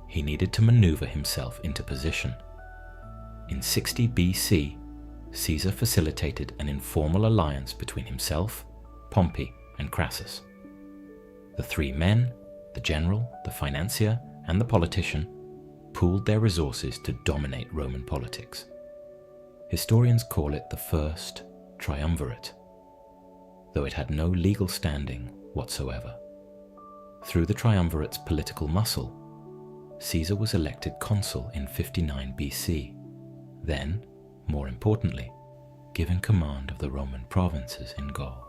he needed to maneuver himself into position. In 60 BC, Caesar facilitated an informal alliance between himself, Pompey, and Crassus. The three men, the general, the financier, and the politician, pooled their resources to dominate Roman politics. Historians call it the first triumvirate, though it had no legal standing whatsoever. Through the triumvirate's political muscle, Caesar was elected consul in 59 BC, then, more importantly, given command of the Roman provinces in Gaul.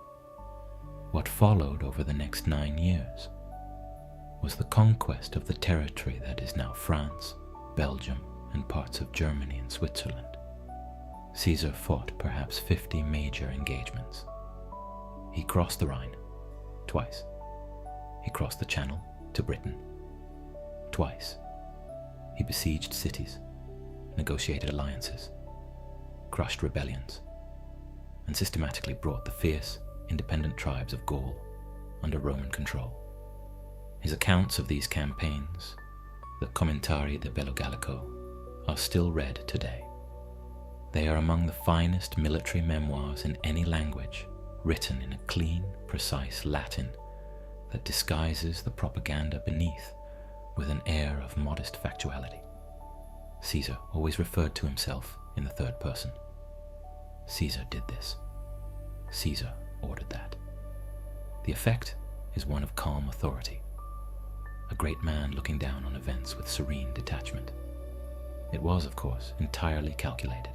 What followed over the next 9 years was the conquest of the territory that is now France, Belgium, and parts of Germany and Switzerland. Caesar fought perhaps 50 major engagements. He crossed the Rhine twice. He crossed the Channel to Britain twice. He besieged cities, negotiated alliances, crushed rebellions, and systematically brought the fierce, independent tribes of Gaul under Roman control. His accounts of these campaigns, the Commentarii de Bello Gallico, are still read today. They are among the finest military memoirs in any language, written in a clean, precise Latin that disguises the propaganda beneath with an air of modest factuality. Caesar always referred to himself in the third person. Caesar did this. Caesar ordered that. The effect is one of calm authority, a great man looking down on events with serene detachment. It was, of course, entirely calculated.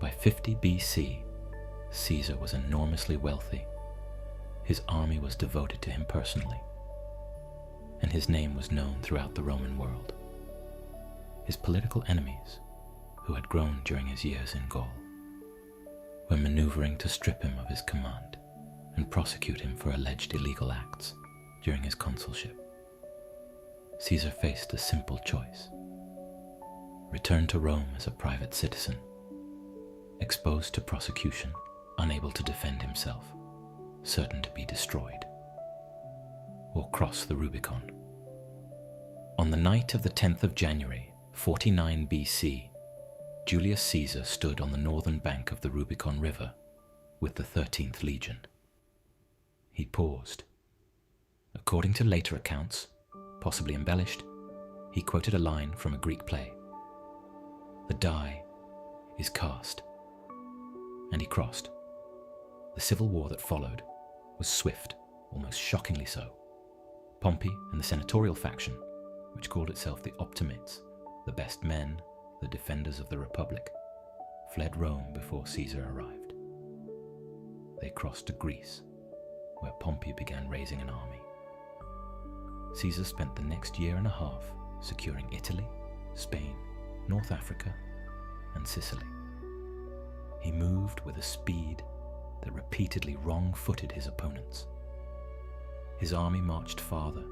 By 50 BC, Caesar was enormously wealthy. His army was devoted to him personally, and his name was known throughout the Roman world. His political enemies, who had grown during his years in Gaul, were maneuvering to strip him of his command and prosecute him for alleged illegal acts during his consulship. Caesar faced a simple choice: return to Rome as a private citizen, exposed to prosecution, unable to defend himself, certain to be destroyed, or cross the Rubicon. On the night of the 10th of January, 49 BC, Julius Caesar stood on the northern bank of the Rubicon River with the 13th Legion. He paused. According to later accounts, possibly embellished, he quoted a line from a Greek play: "The die is cast," and he crossed. The civil war that followed was swift, almost shockingly so. Pompey and the senatorial faction, which called itself the Optimates, the best men, the defenders of the Republic, fled Rome before Caesar arrived. They crossed to Greece, where Pompey began raising an army. Caesar spent the next year and a half securing Italy, Spain, North Africa, and Sicily. He moved with a speed that repeatedly wrong-footed his opponents. His army marched farther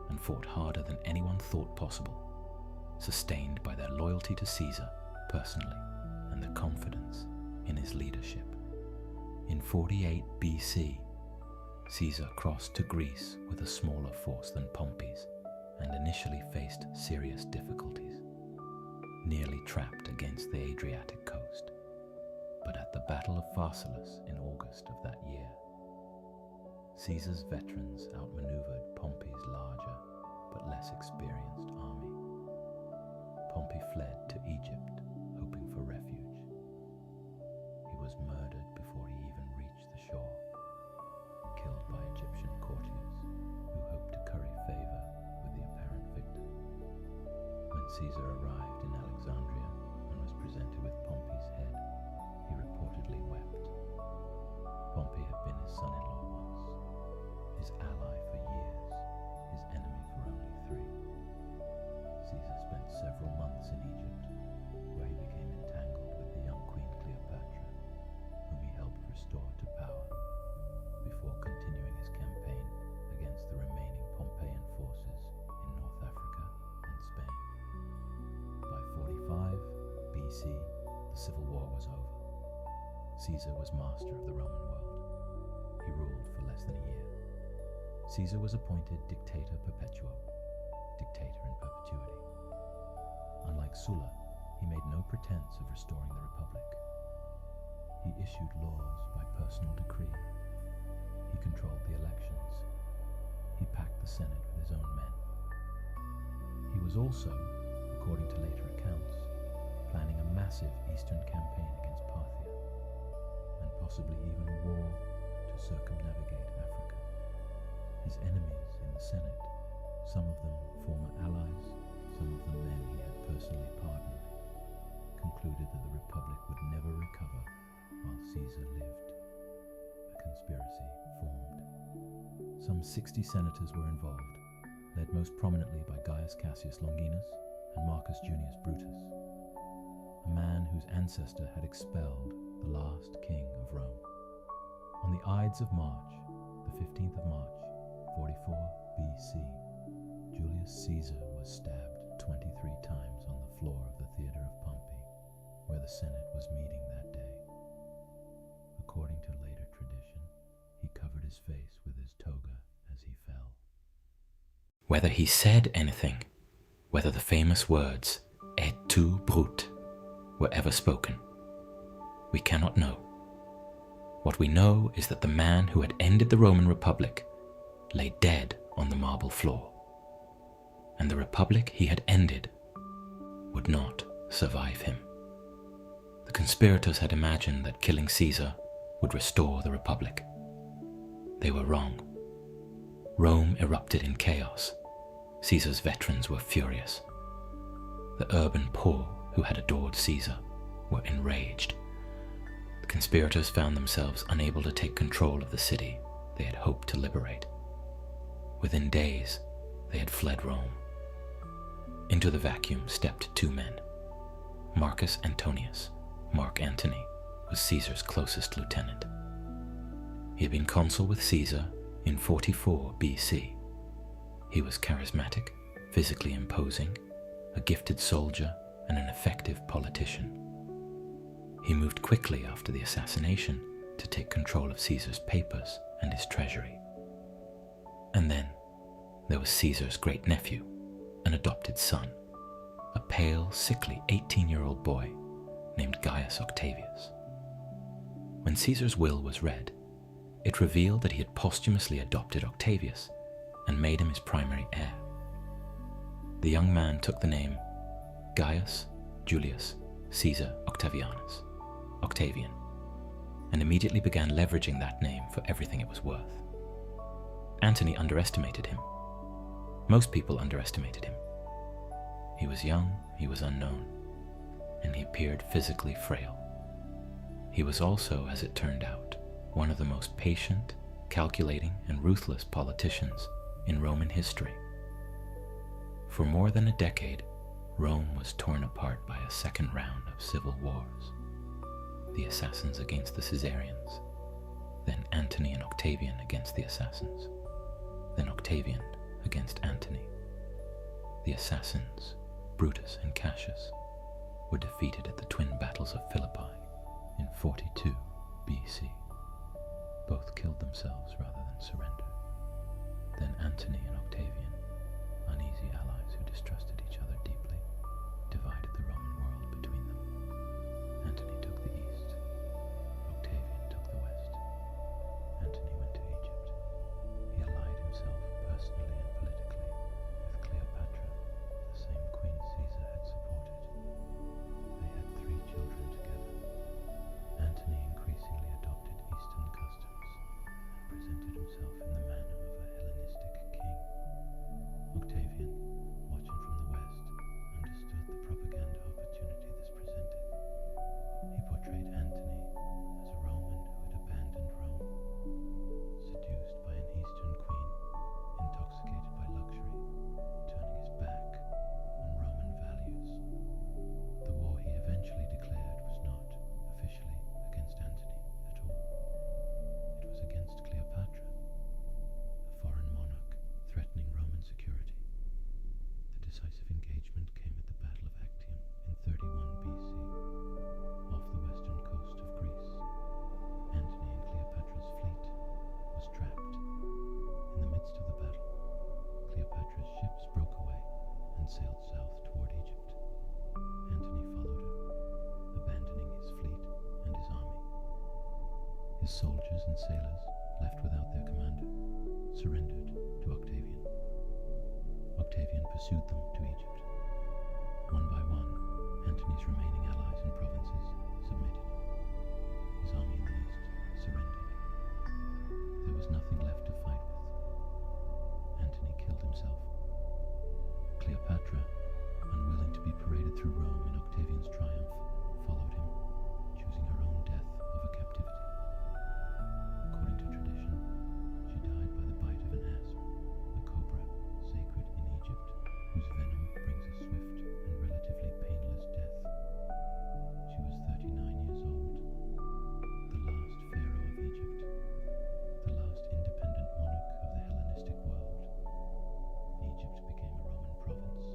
and fought harder than anyone thought possible, sustained by their loyalty to Caesar personally and their confidence in his leadership. In 48 BC, Caesar crossed to Greece with a smaller force than Pompey's and initially faced serious difficulties, nearly trapped against the Adriatic coast. But at the Battle of Pharsalus in August of that year, Caesar's veterans outmaneuvered Pompey's larger but less experienced army. Pompey fled to Egypt, hoping for refuge. He was murdered before he even reached the shore, killed by Egyptian courtiers who hoped to curry favor with the apparent victor. When Caesar arrived in Alexandria and was presented with Pompey's head, he reportedly wept. Pompey had been his son-in-law once, his ally for years, his enemy Caesar was master of the Roman world. He ruled for less than a year. Caesar was appointed dictator perpetuo, dictator in perpetuity. Unlike Sulla, he made no pretense of restoring the republic. He issued laws by personal decree. He controlled the elections. He packed the Senate with his own men. He was also, according to later accounts, planning a massive eastern campaign against Parthia, and possibly even a war to circumnavigate Africa. His enemies in the Senate, some of them former allies, some of them men he had personally pardoned, concluded that the Republic would never recover while Caesar lived. A conspiracy formed. Some 60 senators were involved, led most prominently by Gaius Cassius Longinus and Marcus Junius Brutus, a man whose ancestor had expelled the last king of Rome. On the Ides of March, the 15th of March, 44 BC, Julius Caesar was stabbed 23 times on the floor of the theater of Pompey, where the Senate was meeting that day. According to later tradition, he covered his face with his toga as he fell. Whether he said anything, whether the famous words "et tu, Brute," were ever spoken, we cannot know. What we know is that the man who had ended the Roman Republic lay dead on the marble floor, and the republic he had ended would not survive him. The conspirators had imagined that killing Caesar would restore the republic. They were wrong. Rome erupted in chaos. Caesar's veterans were furious. The urban poor who had adored Caesar were enraged. The conspirators found themselves unable to take control of the city they had hoped to liberate. Within days, they had fled Rome. Into the vacuum stepped two men. Marcus Antonius, Mark Antony, was Caesar's closest lieutenant. He had been consul with Caesar in 44 BC. He was charismatic, physically imposing, a gifted soldier, and an effective politician. He moved quickly after the assassination to take control of Caesar's papers and his treasury. And then there was Caesar's great-nephew, an adopted son, a pale, sickly 18-year-old boy named Gaius Octavius. When Caesar's will was read, it revealed that he had posthumously adopted Octavius and made him his primary heir. The young man took the name Gaius Julius Caesar Octavianus, Octavian, and immediately began leveraging that name for everything it was worth. Antony underestimated him. Most people underestimated him. He was young, he was unknown, and he appeared physically frail. He was also, as it turned out, one of the most patient, calculating, and ruthless politicians in Roman history. For more than a decade, Rome was torn apart by a second round of civil wars. The assassins against the Caesarians, then Antony and Octavian against the assassins, then Octavian against Antony. The assassins, Brutus and Cassius, were defeated at the twin battles of Philippi in 42 BC. Both killed themselves rather than surrender. Then Antony and Octavian, uneasy allies who distrusted each other deeply, divided the Roman world between them. Antony took the east, Octavian took the west. Antony went to Egypt. He allied himself personally and politically with Cleopatra, the same queen Caesar had supported. They had 3 children together. Antony increasingly adopted Eastern customs and presented himself in the manner of a Hellenistic king. Octavian, watching from the west, His soldiers and sailors, left without their commander, surrendered to Octavian. Octavian pursued them to Egypt. One by one, Antony's remaining allies and provinces submitted. His army in the east surrendered. There was nothing left to fight with. Antony killed himself. Cleopatra, unwilling to be paraded through Rome in Octavian's triumph, followed him, choosing her own death over captivity. According to tradition, she died by the bite of an asp, a cobra sacred in Egypt, whose venom brings a swift and relatively painless death. She was 39 years old, the last pharaoh of Egypt, the last independent monarch of the Hellenistic world. Egypt became a Roman province,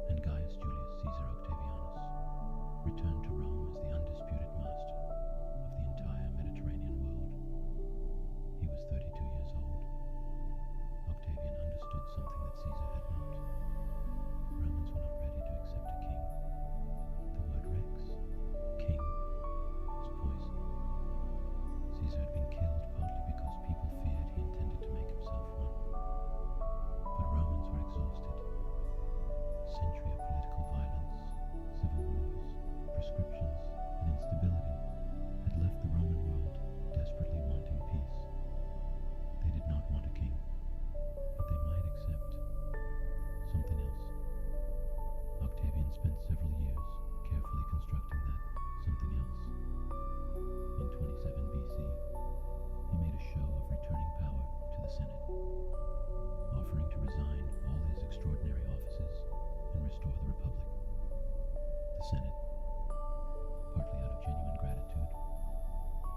and Gaius Julius Caesar Octavianus returned to Rome as the undisputed master of the entire Mediterranean world. He was 32 years old. Octavian understood something that Caesar had not. Romans were not ready to accept a king. The word rex, king, was poison. Caesar had been killed partly because people feared he intended to make himself one. But Romans were exhausted. A century of political violence, civil wars, proscriptions, and instability had left the Roman world desperately wanting peace. They did not want a king, but they might accept something else. Octavian spent several years carefully constructing that something else. In 27 BC, he made a show of returning power to the Senate, offering to resign all his extraordinary offices and restore the Republic. The Senate, partly out of genuine gratitude,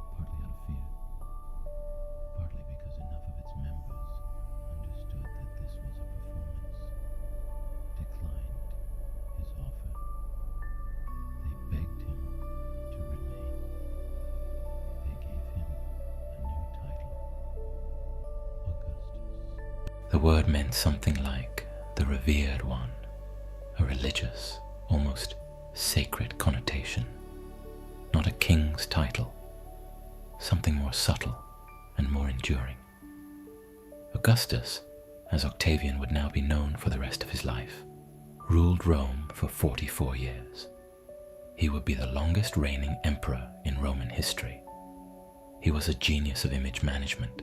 partly out of fear, partly because enough of its members understood that this was a performance, declined his offer. They begged him to remain. They gave him a new title, Augustus. The word meant something like the revered one, a religious, almost sacred connotation, not a king's title, something more subtle and more enduring. Augustus, as Octavian would now be known for the rest of his life, ruled Rome for 44 years. He would be the longest reigning emperor in Roman history. He was a genius of image management.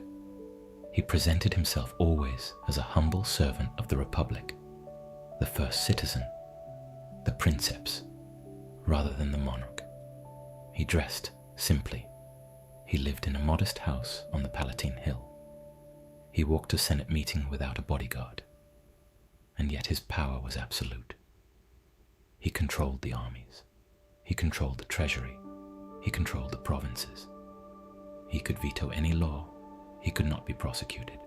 He presented himself always as a humble servant of the Republic, the first citizen, the princeps, rather than the monarch. He dressed simply. He lived in a modest house on the Palatine Hill. He walked to Senate meeting without a bodyguard, and yet his power was absolute. He controlled the armies. He controlled the treasury. He controlled the provinces. He could veto any law. He could not be prosecuted.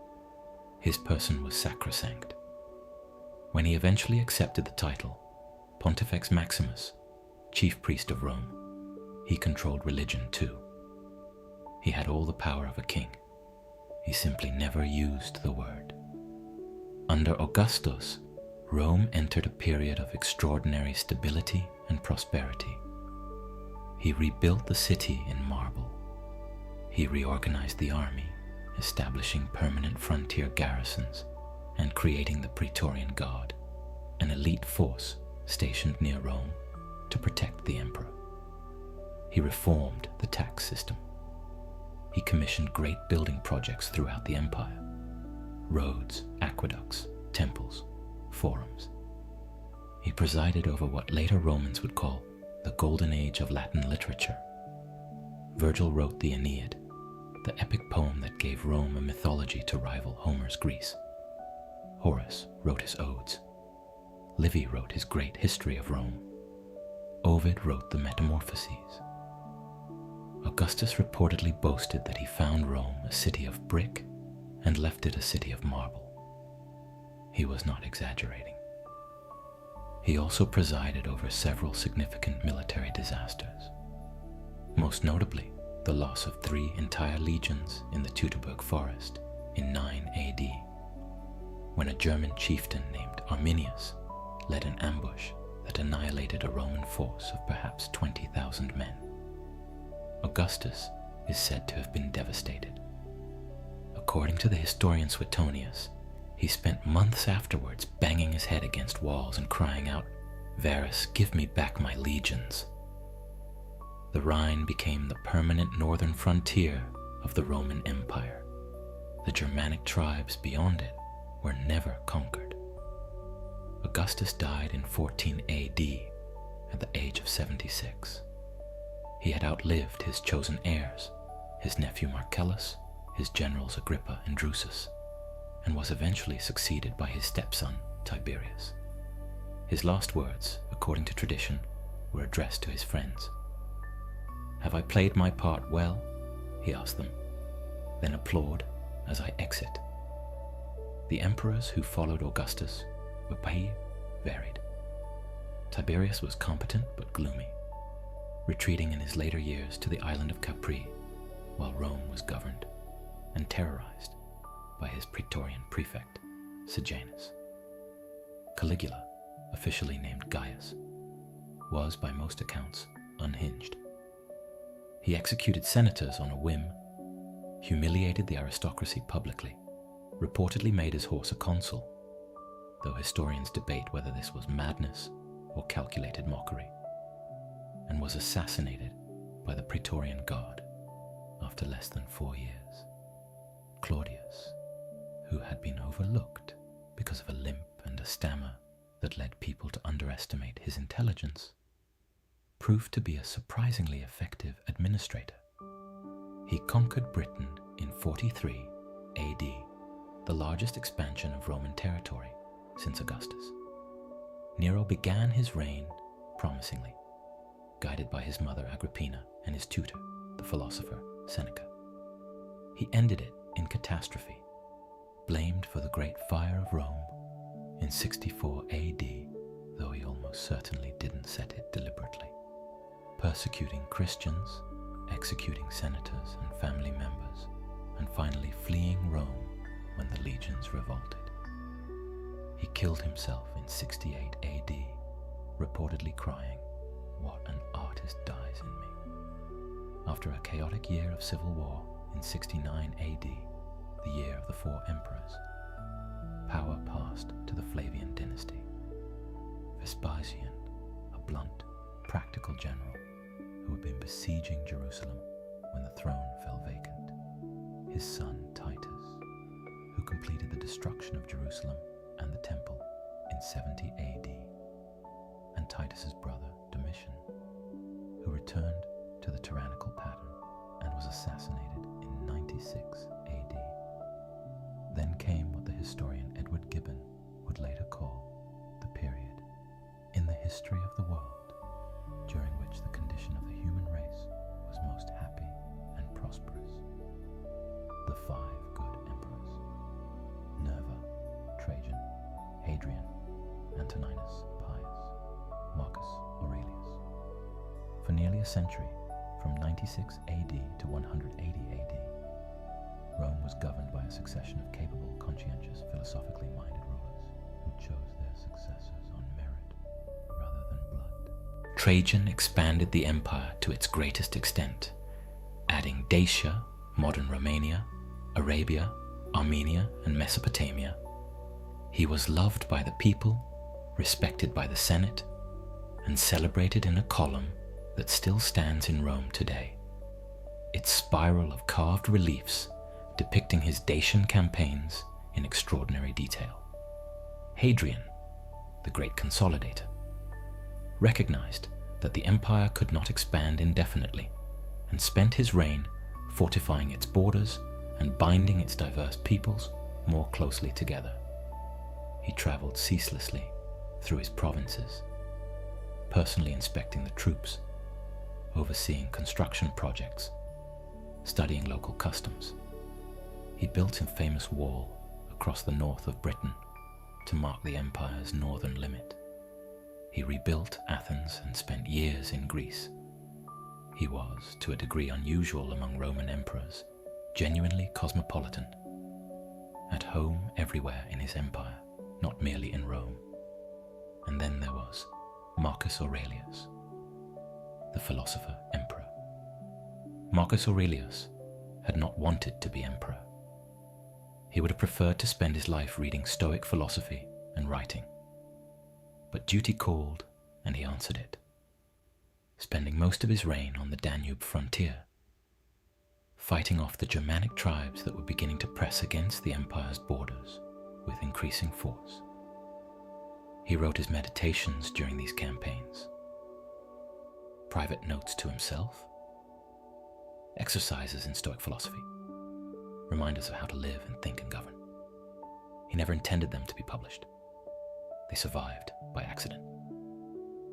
His person was sacrosanct. When he eventually accepted the title, Pontifex Maximus, chief priest of Rome, he controlled religion too. He had all the power of a king. He simply never used the word. Under Augustus, Rome entered a period of extraordinary stability and prosperity. He rebuilt the city in marble. He reorganized the army, establishing permanent frontier garrisons and creating the Praetorian Guard, an elite force stationed near Rome to protect the emperor. He reformed the tax system. He commissioned great building projects throughout the empire: roads, aqueducts, temples, forums. He presided over what later Romans would call the Golden Age of Latin literature. Virgil wrote the Aeneid, the epic poem that gave Rome a mythology to rival Homer's Greece. Horace wrote his odes. Livy wrote his great history of Rome. Ovid wrote the Metamorphoses. Augustus reportedly boasted that he found Rome a city of brick and left it a city of marble. He was not exaggerating. He also presided over several significant military disasters, most notably the loss of 3 entire legions in the Teutoburg forest in 9 AD, when a German chieftain named Arminius led an ambush that annihilated a Roman force of perhaps 20,000 men. Augustus is said to have been devastated. According to the historian Suetonius, he spent months afterwards banging his head against walls and crying out, "Varus, give me back my legions." The Rhine became the permanent northern frontier of the Roman Empire. The Germanic tribes beyond it were never conquered. Augustus died in 14 AD at the age of 76. He had outlived his chosen heirs, his nephew Marcellus, his generals Agrippa and Drusus, and was eventually succeeded by his stepson Tiberius. His last words, according to tradition, were addressed to his friends. "Have I played my part well?" he asked them. "Then applaud as I exit." The emperors who followed Augustus were varied. Tiberius was competent but gloomy, retreating in his later years to the island of Capri, while Rome was governed and terrorized by his praetorian prefect, Sejanus. Caligula, officially named Gaius, was by most accounts unhinged. He executed senators on a whim, humiliated the aristocracy publicly, reportedly made his horse a consul, though historians debate whether this was madness or calculated mockery, and was assassinated by the Praetorian Guard after less than 4 years. Claudius, who had been overlooked because of a limp and a stammer that led people to underestimate his intelligence, proved to be a surprisingly effective administrator. He conquered Britain in 43 AD, the largest expansion of Roman territory since Augustus. Nero began his reign promisingly, guided by his mother Agrippina and his tutor, the philosopher Seneca. He ended it in catastrophe, blamed for the Great Fire of Rome in 64 AD, though he almost certainly didn't set it deliberately, persecuting Christians, executing senators and family members, and finally fleeing Rome when the legions revolted. He killed himself in 68 AD, reportedly crying, "What an artist dies in me." After a chaotic year of civil war in 69 AD, the year of the 4 emperors, power passed to the Flavian dynasty. Vespasian, a blunt, practical general who had been besieging Jerusalem when the throne fell vacant. His son Titus, who completed the destruction of Jerusalem and the temple in 70 AD, and Titus's brother Domitian, who returned to the tyrannical pattern and was assassinated in 96 AD. Then came what the historian Edward Gibbon would later call the period in the history of the world during which the condition of the human race was most happy and prosperous. The 5 good emperors: Nerva, Trajan, Hadrian, Antoninus Pius, Marcus Aurelius. For nearly a century, from 96 AD to 180 AD, Rome was governed by a succession of capable, conscientious, philosophically minded rulers who chose their successors on merit rather than blood. Trajan expanded the empire to its greatest extent, adding Dacia, modern Romania, Arabia, Armenia, and Mesopotamia. He was loved by the people, respected by the Senate, and celebrated in a column that still stands in Rome today. Its spiral of carved reliefs depicting his Dacian campaigns in extraordinary detail. Hadrian, the great consolidator, recognized that the empire could not expand indefinitely and spent his reign fortifying its borders and binding its diverse peoples more closely together. He traveled ceaselessly through his provinces, personally inspecting the troops, overseeing construction projects, studying local customs. He built a famous wall across the north of Britain to mark the empire's northern limit. He rebuilt Athens and spent years in Greece. He was, to a degree unusual among Roman emperors, genuinely cosmopolitan, at home everywhere in his empire, not merely in Rome. And then there was Marcus Aurelius, the philosopher emperor. Marcus Aurelius had not wanted to be emperor. He would have preferred to spend his life reading Stoic philosophy and writing. But duty called, and he answered it, spending most of his reign on the Danube frontier, fighting off the Germanic tribes that were beginning to press against the empire's borders with increasing force. He wrote his meditations during these campaigns, private notes to himself, exercises in Stoic philosophy, reminders of how to live and think and govern. He never intended them to be published. They survived by accident.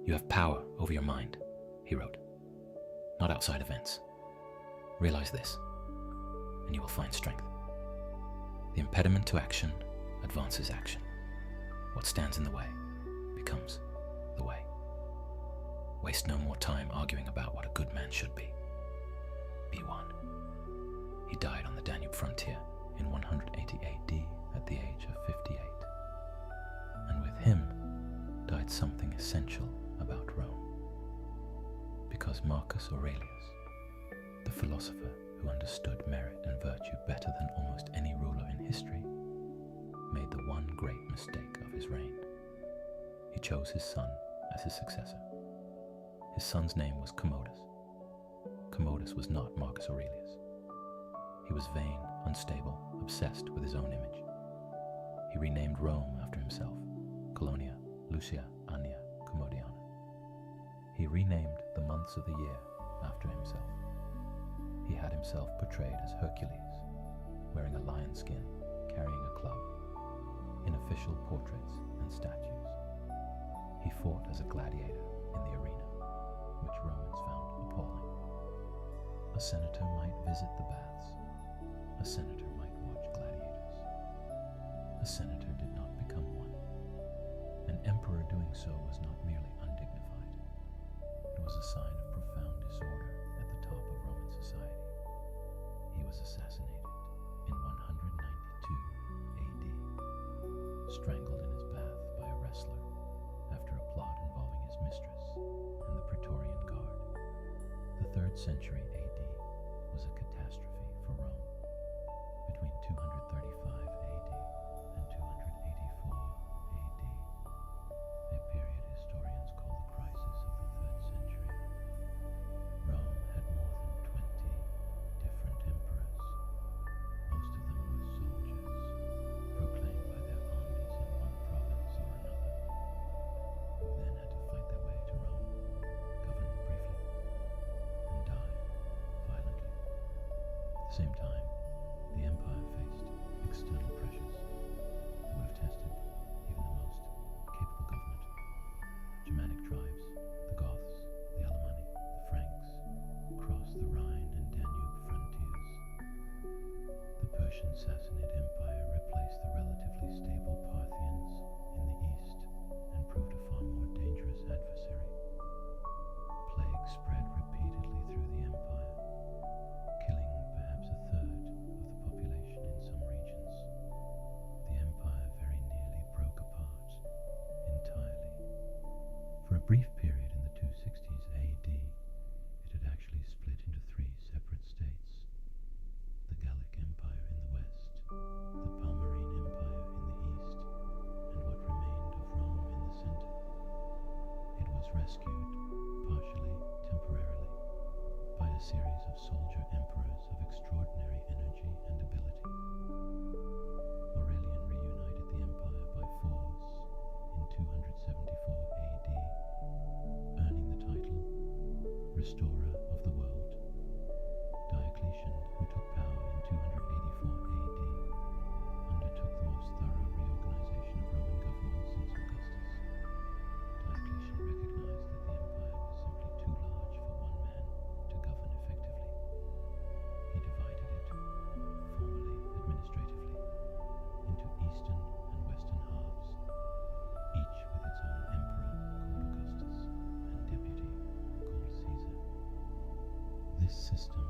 You have power over your mind, he wrote, not outside events. Realize this, and you will find strength. The impediment to action advances action. What stands in the way becomes the way. Waste no more time arguing about what a good man should be. Be one. He died on the Danube frontier in 180 AD at the age of 58. And with him died something essential about Rome. Because Marcus Aurelius, the philosopher who understood merit and virtue better than almost any ruler in history, made the one great mistake of his reign. He chose his son as his successor. His son's name was Commodus. Commodus was not Marcus Aurelius. He was vain, unstable, obsessed with his own image. He renamed Rome after himself, Colonia, Lucia, Annia, Commodiana. He renamed the months of the year after himself. He had himself portrayed as Hercules, wearing a lion skin, carrying a club, in official portraits and statues. He fought as a gladiator in the arena, which Romans found appalling. A senator might visit the baths. A senator might watch gladiators. A senator did not become one. An emperor doing so was not merely undignified. It was a sign of profound disorder at the top of Roman society. He was assassinated in 192 AD, strangled in his bath by a wrestler after a plot involving his mistress and the Praetorian Guard. The 3rd century AD was a catastrophe for Rome. Between 235 AD and 284 AD, a period historians call the crisis of the 3rd century, Rome had more than 20 different emperors. Most of them were soldiers, proclaimed by their armies in one province or another, who then had to fight their way to Rome, govern briefly, and die violently. At the same time, the empire faced external pressures that would have tested even the most capable government. Germanic tribes, the Goths, the Alemanni, the Franks, crossed the Rhine and Danube frontiers. The Persian Sassanid Empire replaced the relatively stable Parthians in the east and proved a far more dangerous adversary. Plague spread repeatedly through the empire, killing perhaps a third of the population in some regions. The empire very nearly broke apart entirely. For a brief period in the 260s AD, it had actually split into 3 separate states: the Gallic Empire in the west, the Palmyrene Empire in the east, and what remained of Rome in the center. It was rescued, partially, temporarily, by a series of soldier emperors of extraordinary energy and ability. Aurelian reunited the empire by force in 274 AD, earning the title Restorer of the World. Diocletian, who took power in 284 AD, undertook the most thorough reorganization of Roman government since Augustus. Diocletian recognized that the empire was simply too large for one man to govern effectively. He divided it, formally, administratively, into eastern and western halves, each with its own emperor called Augustus and deputy called Caesar. This system,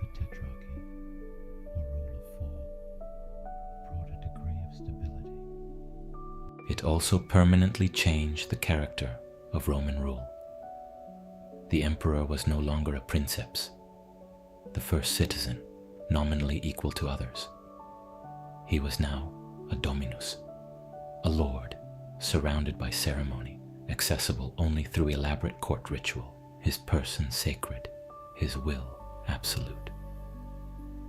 the tetrarchy, or rule of 4, brought a degree of stability. It also permanently changed the character of Roman rule. The emperor was no longer a princeps. the first citizen, nominally equal to others. He was now a dominus, a lord, surrounded by ceremony, accessible only through elaborate court ritual, his person sacred, his will absolute.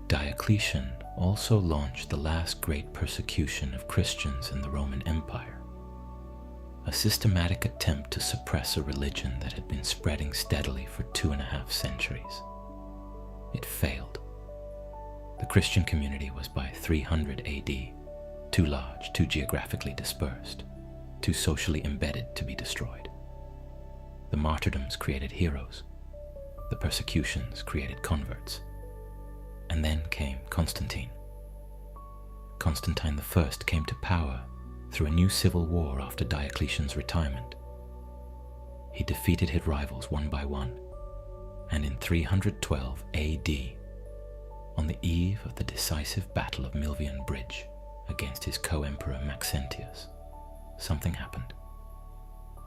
Diocletian also launched the last great persecution of Christians in the Roman Empire, a systematic attempt to suppress a religion that had been spreading steadily for 2.5 centuries. It failed. The Christian community was by 300 AD too large, too geographically dispersed, too socially embedded to be destroyed. The martyrdoms created heroes. The persecutions created converts. And then came Constantine. Constantine I came to power through a new civil war after Diocletian's retirement. He defeated his rivals one by one, and in 312 AD, on the eve of the decisive Battle of Milvian Bridge against his co-emperor Maxentius, something happened.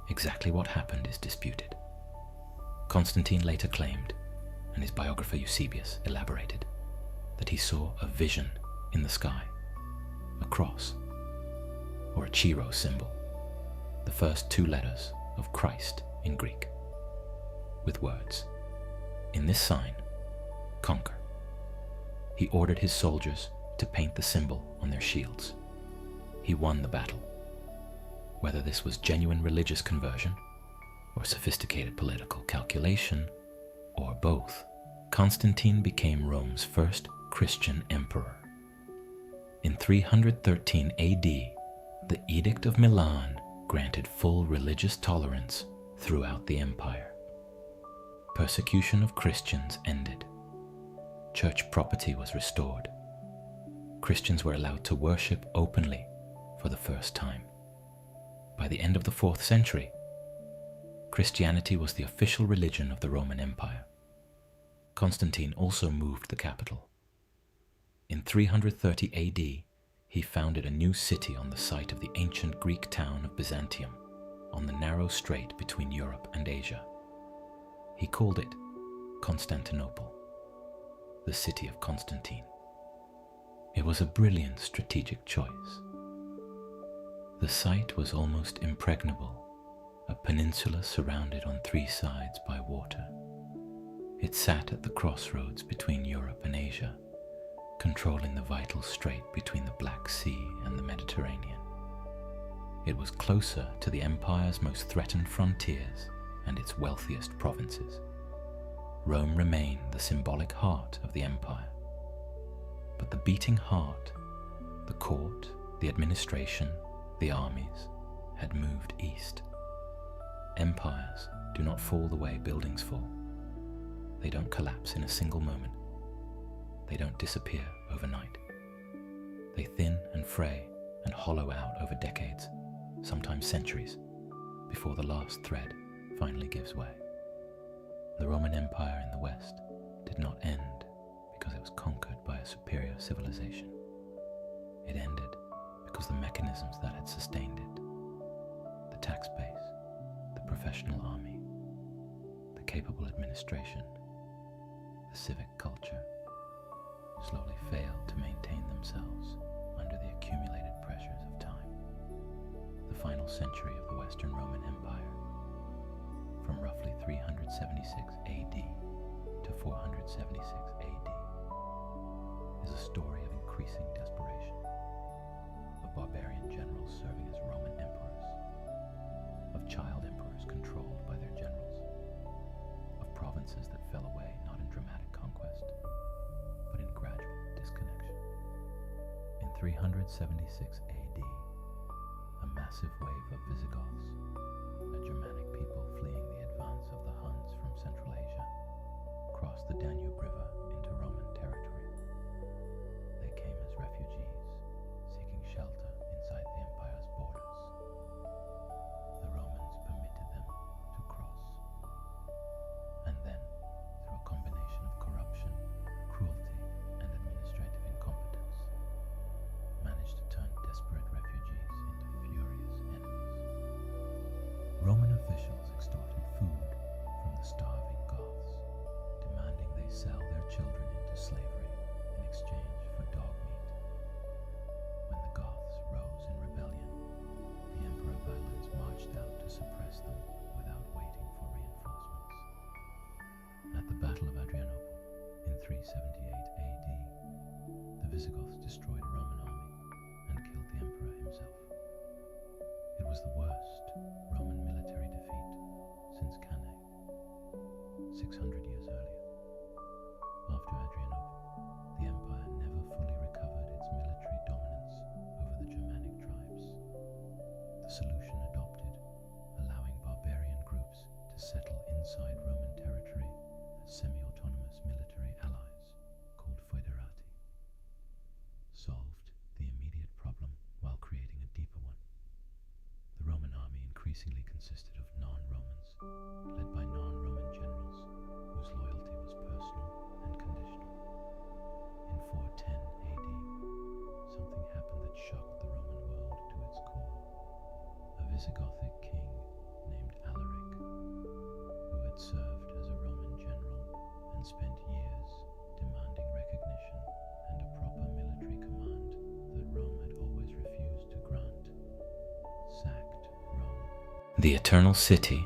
Exactly what happened is disputed. Constantine later claimed, and his biographer Eusebius elaborated, that he saw a vision in the sky, a cross, or a Chi symbol, the first 2 letters of Christ in Greek, with words, "In this sign, conquer." He ordered his soldiers to paint the symbol on their shields. He won the battle. Whether this was genuine religious conversion, or sophisticated political calculation, or both, Constantine became Rome's first Christian emperor. In 313 AD, the Edict of Milan granted full religious tolerance throughout the empire. Persecution of Christians ended. Church property was restored. Christians were allowed to worship openly for the first time. By the end of the 4th century, Christianity was the official religion of the Roman Empire. Constantine also moved the capital. In 330 AD, he founded a new city on the site of the ancient Greek town of Byzantium, on the narrow strait between Europe and Asia. He called it Constantinople, the city of Constantine. It was a brilliant strategic choice. The site was almost impregnable, a peninsula surrounded on 3 sides by water. It sat at the crossroads between Europe and Asia, controlling the vital strait between the Black Sea and the Mediterranean. It was closer to the empire's most threatened frontiers and its wealthiest provinces. Rome remained the symbolic heart of the empire. But the beating heart, the court, the administration, the armies, had moved east. Empires do not fall the way buildings fall. They don't collapse in a single moment. They don't disappear overnight. They thin and fray and hollow out over decades, sometimes centuries, before the last thread finally gives way. The Roman Empire in the West did not end because it was conquered by a superior civilization. It ended because the mechanisms that had sustained it, the tax base, the professional army, the capable administration, the civic culture, slowly failed to maintain themselves under the accumulated pressures of time. The final century of the Western Roman Empire, from roughly 376 AD to 476 AD, is a story of increasing desperation, of barbarian generals serving as Roman emperors, of child emperors controlled by their generals, of provinces that fell away not in dramatic conquest, but in gradual disconnection. In 376 AD, a massive wave of Visigoths, a Germanic people fleeing the advance of the Huns from Central Asia, crossed the Danube River into Roman territory. They came as refugees, seeking shelter inside the empire's borders. The Romans permitted them to cross. And then, through a combination of corruption, cruelty, and administrative incompetence, managed to turn desperate refugees into furious enemies. Roman officials slavery in exchange for dog meat. When the Goths rose in rebellion, the Emperor Valens marched out to suppress them without waiting for reinforcements. At the Battle of Adrianople in 378 AD, the Visigoths destroyed a Roman army and killed the emperor himself. It was the worst Roman military defeat since Cannae, 600 years earlier. After Adrianople, the empire never fully recovered its military dominance over the Germanic tribes. The solution adopted, allowing barbarian groups to settle inside Roman territory as semi-autonomous military allies called foederati, solved the immediate problem while creating a deeper one. The Roman army increasingly consisted of non-Romans, led by non-Roman generals whose loyalty was personal and conditional. In 410 AD, something happened that shocked the Roman world to its core. A Visigothic king named Alaric, who had served as a Roman general and spent years demanding recognition and a proper military command that Rome had always refused to grant, sacked Rome. The Eternal City,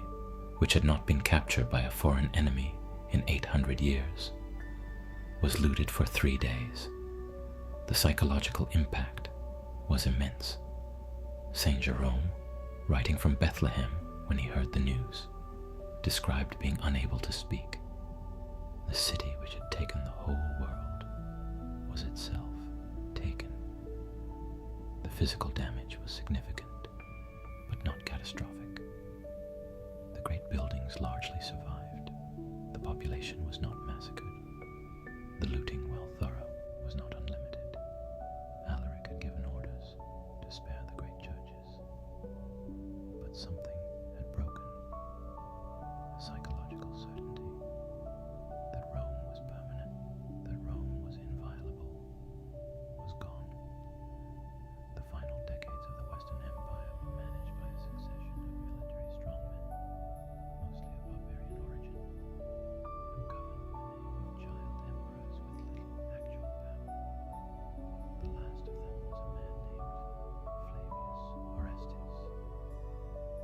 which had not been captured by a foreign enemy in 800 years, was looted for 3 days. The psychological impact was immense. Saint Jerome, writing from Bethlehem when he heard the news, described being unable to speak. The city which had taken the whole world was itself taken. The physical damage was significant, but not catastrophic. The great buildings largely survived. The population was not massacred. The looting, while thorough, was not unlimited. Alaric had given orders to spare the great churches. But something had broken. A psychological certainty that Rome was permanent, that Rome was inviolable, was gone. The final decades of the Western Empire were managed by a succession of military strongmen, mostly of barbarian origin, who governed in the name of child emperors with little actual power. The last of them was a man named Flavius Orestes,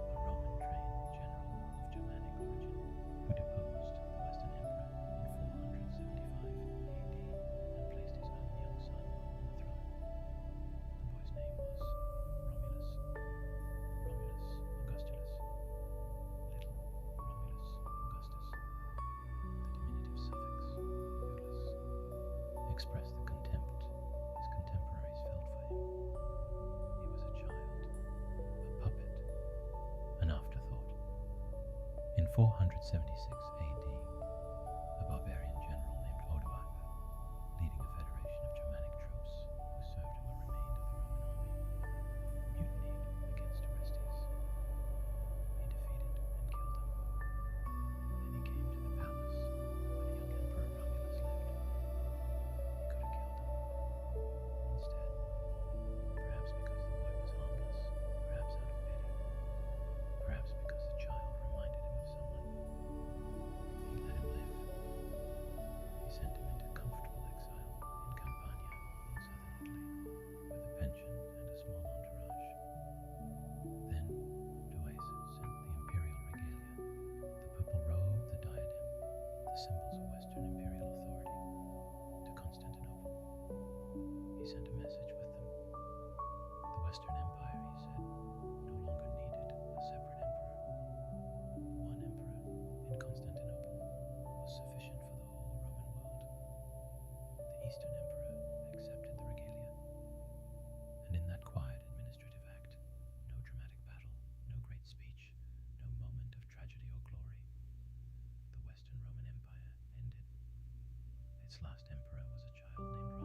a Roman-trained general of Germanic origin who deposed the Western Emperor in 475 AD and placed his own young son on the throne. The boy's name was Romulus Augustulus, little Romulus Augustus. The diminutive suffix "ulus" expressed the contempt his contemporaries felt for him. He was a child, a puppet, an afterthought. In 476 AD, a barbarian general named Odoacer, leading a federation of Germanic troops who served and were remained of the Roman army, mutinied against Orestes. He defeated and killed him. Then he came to the palace where the young Emperor Romulus lived. He could have killed him. Instead, perhaps because the boy was harmless, perhaps out of pity, perhaps because the child reminded him of someone, he let him live. He sent him into comfortable exile in Campania in southern Italy, with a pension and a small entourage. Then Odoacer sent the imperial regalia, the purple robe, the diadem, the symbols of Western imperial authority, to Constantinople. He sent a message with them. The Western Empire, he said, no longer needed a separate emperor. One emperor in Constantinople was sufficient for the whole Roman world. The Eastern Emperor accepted the regalia, and in that quiet administrative act, no dramatic battle, no great speech, no moment of tragedy or glory, the Western Roman Empire ended. Its last emperor was a child named